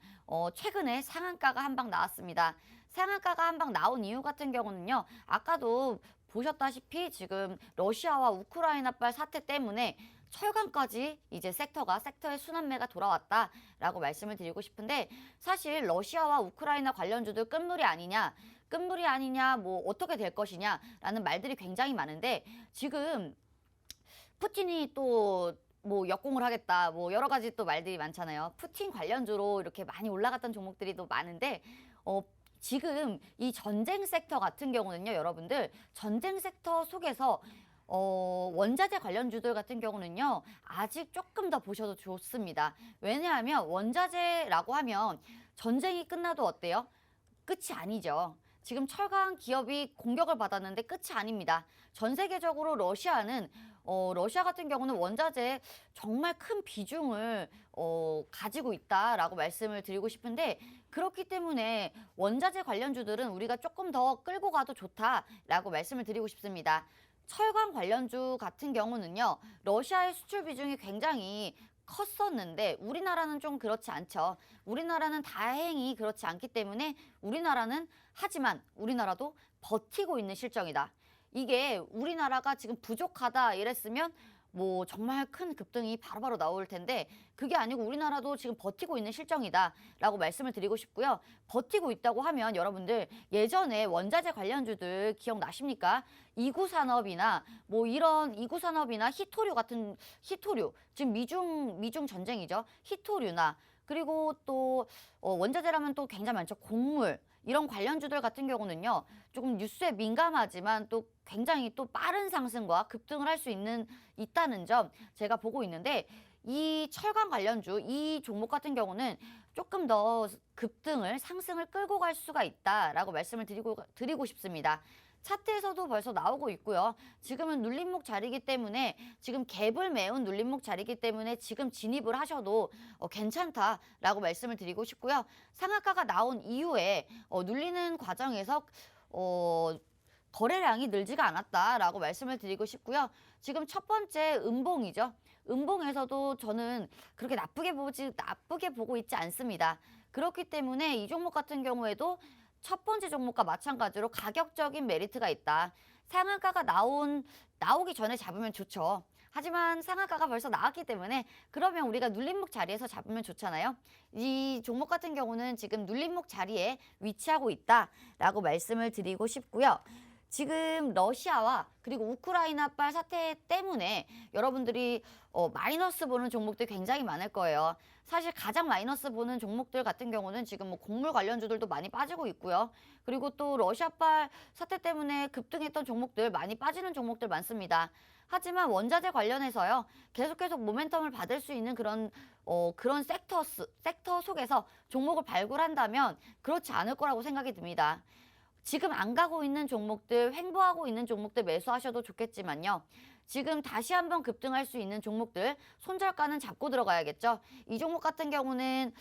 최근에 상한가가 한 방 나왔습니다. 상한가가 한 방 나온 이유 같은 경우는요. 아까도 보셨다시피 지금 러시아와 우크라이나발 사태 때문에 철강까지 이제 섹터의 순환매가 돌아왔다라고 말씀을 드리고 싶은데 사실 러시아와 우크라이나 관련주들 끝물이 아니냐 뭐 어떻게 될 것이냐라는 말들이 굉장히 많은데 지금 푸틴이 또 뭐 역공을 하겠다 뭐 여러 가지 또 말들이 많잖아요. 푸틴 관련주로 이렇게 많이 올라갔던 종목들이 또 많은데 지금 이 전쟁 섹터 같은 경우는요, 여러분들 전쟁 섹터 속에서 원자재 관련주들 같은 경우는요, 아직 조금 더 보셔도 좋습니다. 왜냐하면 원자재라고 하면 전쟁이 끝나도 어때요? 끝이 아니죠. 지금 철강 기업이 공격을 받았는데 끝이 아닙니다. 전 세계적으로 러시아 같은 경우는 원자재에 정말 큰 비중을 가지고 있다라고 말씀을 드리고 싶은데 그렇기 때문에 원자재 관련주들은 우리가 조금 더 끌고 가도 좋다라고 말씀을 드리고 싶습니다. 철강 관련주 같은 경우는요. 러시아의 수출 비중이 굉장히 컸었는데 우리나라는 좀 그렇지 않죠. 우리나라는 다행히 그렇지 않기 때문에 하지만 우리나라도 버티고 있는 실정이다. 이게 우리나라가 지금 부족하다 이랬으면 뭐 정말 큰 급등이 바로바로 나올 텐데 그게 아니고 우리나라도 지금 버티고 있는 실정이다라고 말씀을 드리고 싶고요. 버티고 있다고 하면 여러분들 예전에 원자재 관련주들 기억나십니까? 이구산업이나 뭐 이런 이구산업이나 히토류 지금 미중 전쟁이죠. 히토류나 그리고 또 원자재라면 또 굉장히 많죠. 곡물 이런 관련주들 같은 경우는요. 조금 뉴스에 민감하지만 또 굉장히 또 빠른 상승과 급등을 할 수 있다는 점 제가 보고 있는데 이 철강 관련주 이 종목 같은 경우는 조금 더 상승을 끌고 갈 수가 있다라고 말씀을 드리고 싶습니다. 차트에서도 벌써 나오고 있고요. 지금은 눌림목 자리이기 때문에 지금 갭을 메운 눌림목 자리이기 때문에 지금 진입을 하셔도 괜찮다라고 말씀을 드리고 싶고요. 상한가가 나온 이후에 눌리는 과정에서 거래량이 늘지가 않았다라고 말씀을 드리고 싶고요. 지금 첫 번째 음봉이죠. 음봉에서도 저는 그렇게 나쁘게 보고 있지 않습니다. 그렇기 때문에 이 종목 같은 경우에도 첫 번째 종목과 마찬가지로 가격적인 메리트가 있다. 상한가가 나오기 전에 잡으면 좋죠. 하지만 상한가가 벌써 나왔기 때문에 그러면 우리가 눌림목 자리에서 잡으면 좋잖아요. 이 종목 같은 경우는 지금 눌림목 자리에 위치하고 있다라고 말씀을 드리고 싶고요. 지금 러시아와 그리고 우크라이나발 사태 때문에 여러분들이 마이너스 보는 종목들이 굉장히 많을 거예요. 사실 가장 마이너스 보는 종목들 같은 경우는 지금 뭐 곡물 관련주들도 많이 빠지고 있고요. 그리고 또 러시아발 사태 때문에 급등했던 종목들 많이 빠지는 종목들 많습니다. 하지만 원자재 관련해서요. 계속 모멘텀을 받을 수 있는 그런 섹터 속에서 종목을 발굴한다면 그렇지 않을 거라고 생각이 듭니다. 지금 안 가고 있는 종목들, 횡보하고 있는 종목들 매수하셔도 좋겠지만요. 지금 다시 한번 급등할 수 있는 종목들 손절가는 잡고 들어가야겠죠. 이 종목 같은 경우는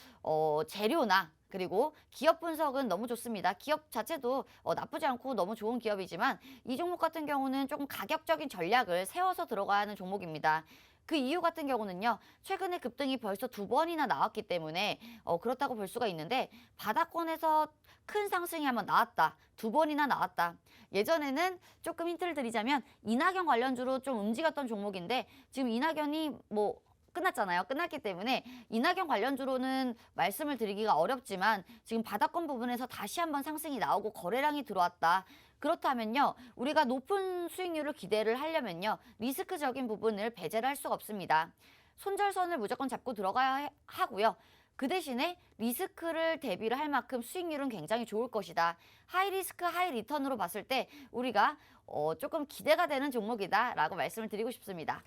재료나 그리고 기업 분석은 너무 좋습니다. 기업 자체도 나쁘지 않고 너무 좋은 기업이지만 이 종목 같은 경우는 조금 가격적인 전략을 세워서 들어가야 하는 종목입니다. 그 이유 같은 경우는요. 최근에 급등이 벌써 2번이나 나왔기 때문에 그렇다고 볼 수가 있는데 바닥권에서 큰 상승이 한번 나왔다. 2번이나 나왔다. 예전에는 조금 힌트를 드리자면 이낙연 관련주로 좀 움직였던 종목인데 지금 이낙연이 뭐 끝났잖아요. 끝났기 때문에 이낙연 관련주로는 말씀을 드리기가 어렵지만 지금 바닥권 부분에서 다시 한번 상승이 나오고 거래량이 들어왔다. 그렇다면요, 우리가 높은 수익률을 기대를 하려면요, 리스크적인 부분을 배제를 할 수가 없습니다. 손절선을 무조건 잡고 들어가야 하고요. 그 대신에 리스크를 대비를 할 만큼 수익률은 굉장히 좋을 것이다. 하이 리스크, 하이 리턴으로 봤을 때 우리가 조금 기대가 되는 종목이다라고 말씀을 드리고 싶습니다.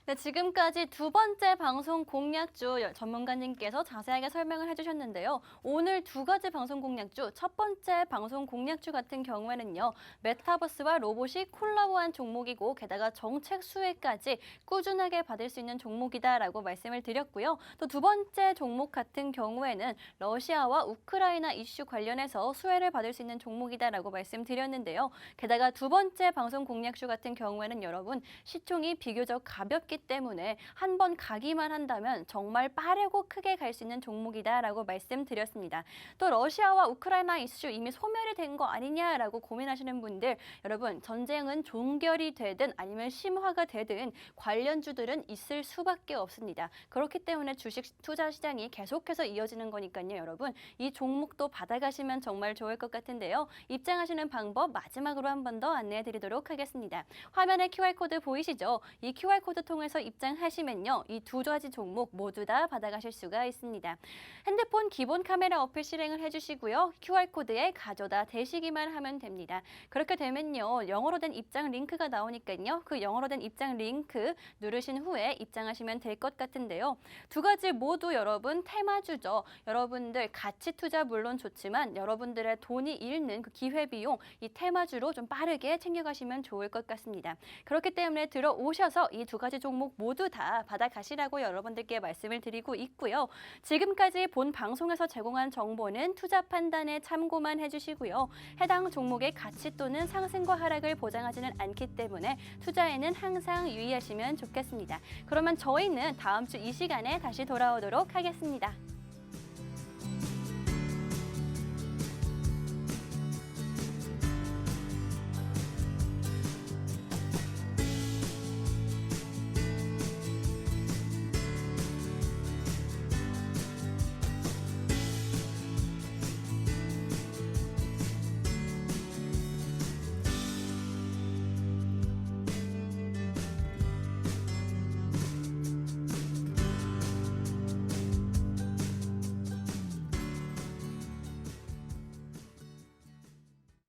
네, 지금까지 두 번째 방송 공략주 전문가님께서 자세하게 설명을 해주셨는데요. 오늘 두 가지 방송 공략주, 첫 번째 방송 공략주 같은 경우에는요, 메타버스와 로봇이 콜라보한 종목이고 게다가 정책 수혜까지 꾸준하게 받을 수 있는 종목이다라고 말씀을 드렸고요. 또 두 번째 종목 같은 경우에는 러시아와 우크라이나 이슈 관련해서 수혜를 받을 수 있는 종목이다라고 말씀드렸는데요. 게다가 두 번째 방송 공략주 같은 경우에는 여러분 시총이 비교적 가볍기 때문에 한 번 가기만 한다면 정말 빠르고 크게 갈 수 있는 종목이다라고 말씀드렸습니다. 또 러시아와 우크라이나 이슈 이미 소멸이 된 거 아니냐라고 고민하시는 분들, 여러분 전쟁은 종결이 되든 아니면 심화가 되든 관련주들은 있을 수밖에 없습니다. 그렇기 때문에 주식 투자 시장이 계속해서 이어지는 거니까요. 여러분 이 종목도 받아가시면 정말 좋을 것 같은데요. 입장하시는 방법 마지막으로 한 번 더 안내해 드리도록 하겠습니다. 화면에 QR코드 보이시죠? 이 QR코드 통해서 입장하시면요, 이 두 가지 종목 모두 다 받아가실 수가 있습니다. 핸드폰 기본 카메라 어플 실행을 해주시고요. QR코드에 가져다 대시기만 하면 됩니다. 그렇게 되면요, 영어로 된 입장 링크가 나오니까요. 그 영어로 된 입장 링크 누르신 후에 입장하시면 될 것 같은데요. 두 가지 모두 여러분 테마주죠. 여러분들 가치 투자 물론 좋지만 여러분들의 돈이 잃는 그 기회비용 이 테마주로 좀 빠르게 챙겨가시면 좋을 것 같습니다. 그렇기 때문에 들어오셔서 이 두 가지 종목 모두 다 받아가시라고 여러분들께 말씀을 드리고 있고요. 지금까지 본 방송에서 제공한 정보는 투자 판단에 참고만 해주시고요. 해당 종목의 가치 또는 상승과 하락을 보장하지는 않기 때문에 투자에는 항상 유의하시면 좋겠습니다. 그러면 저희는 다음 주 이 시간에 다시 돌아오도록 하겠습니다.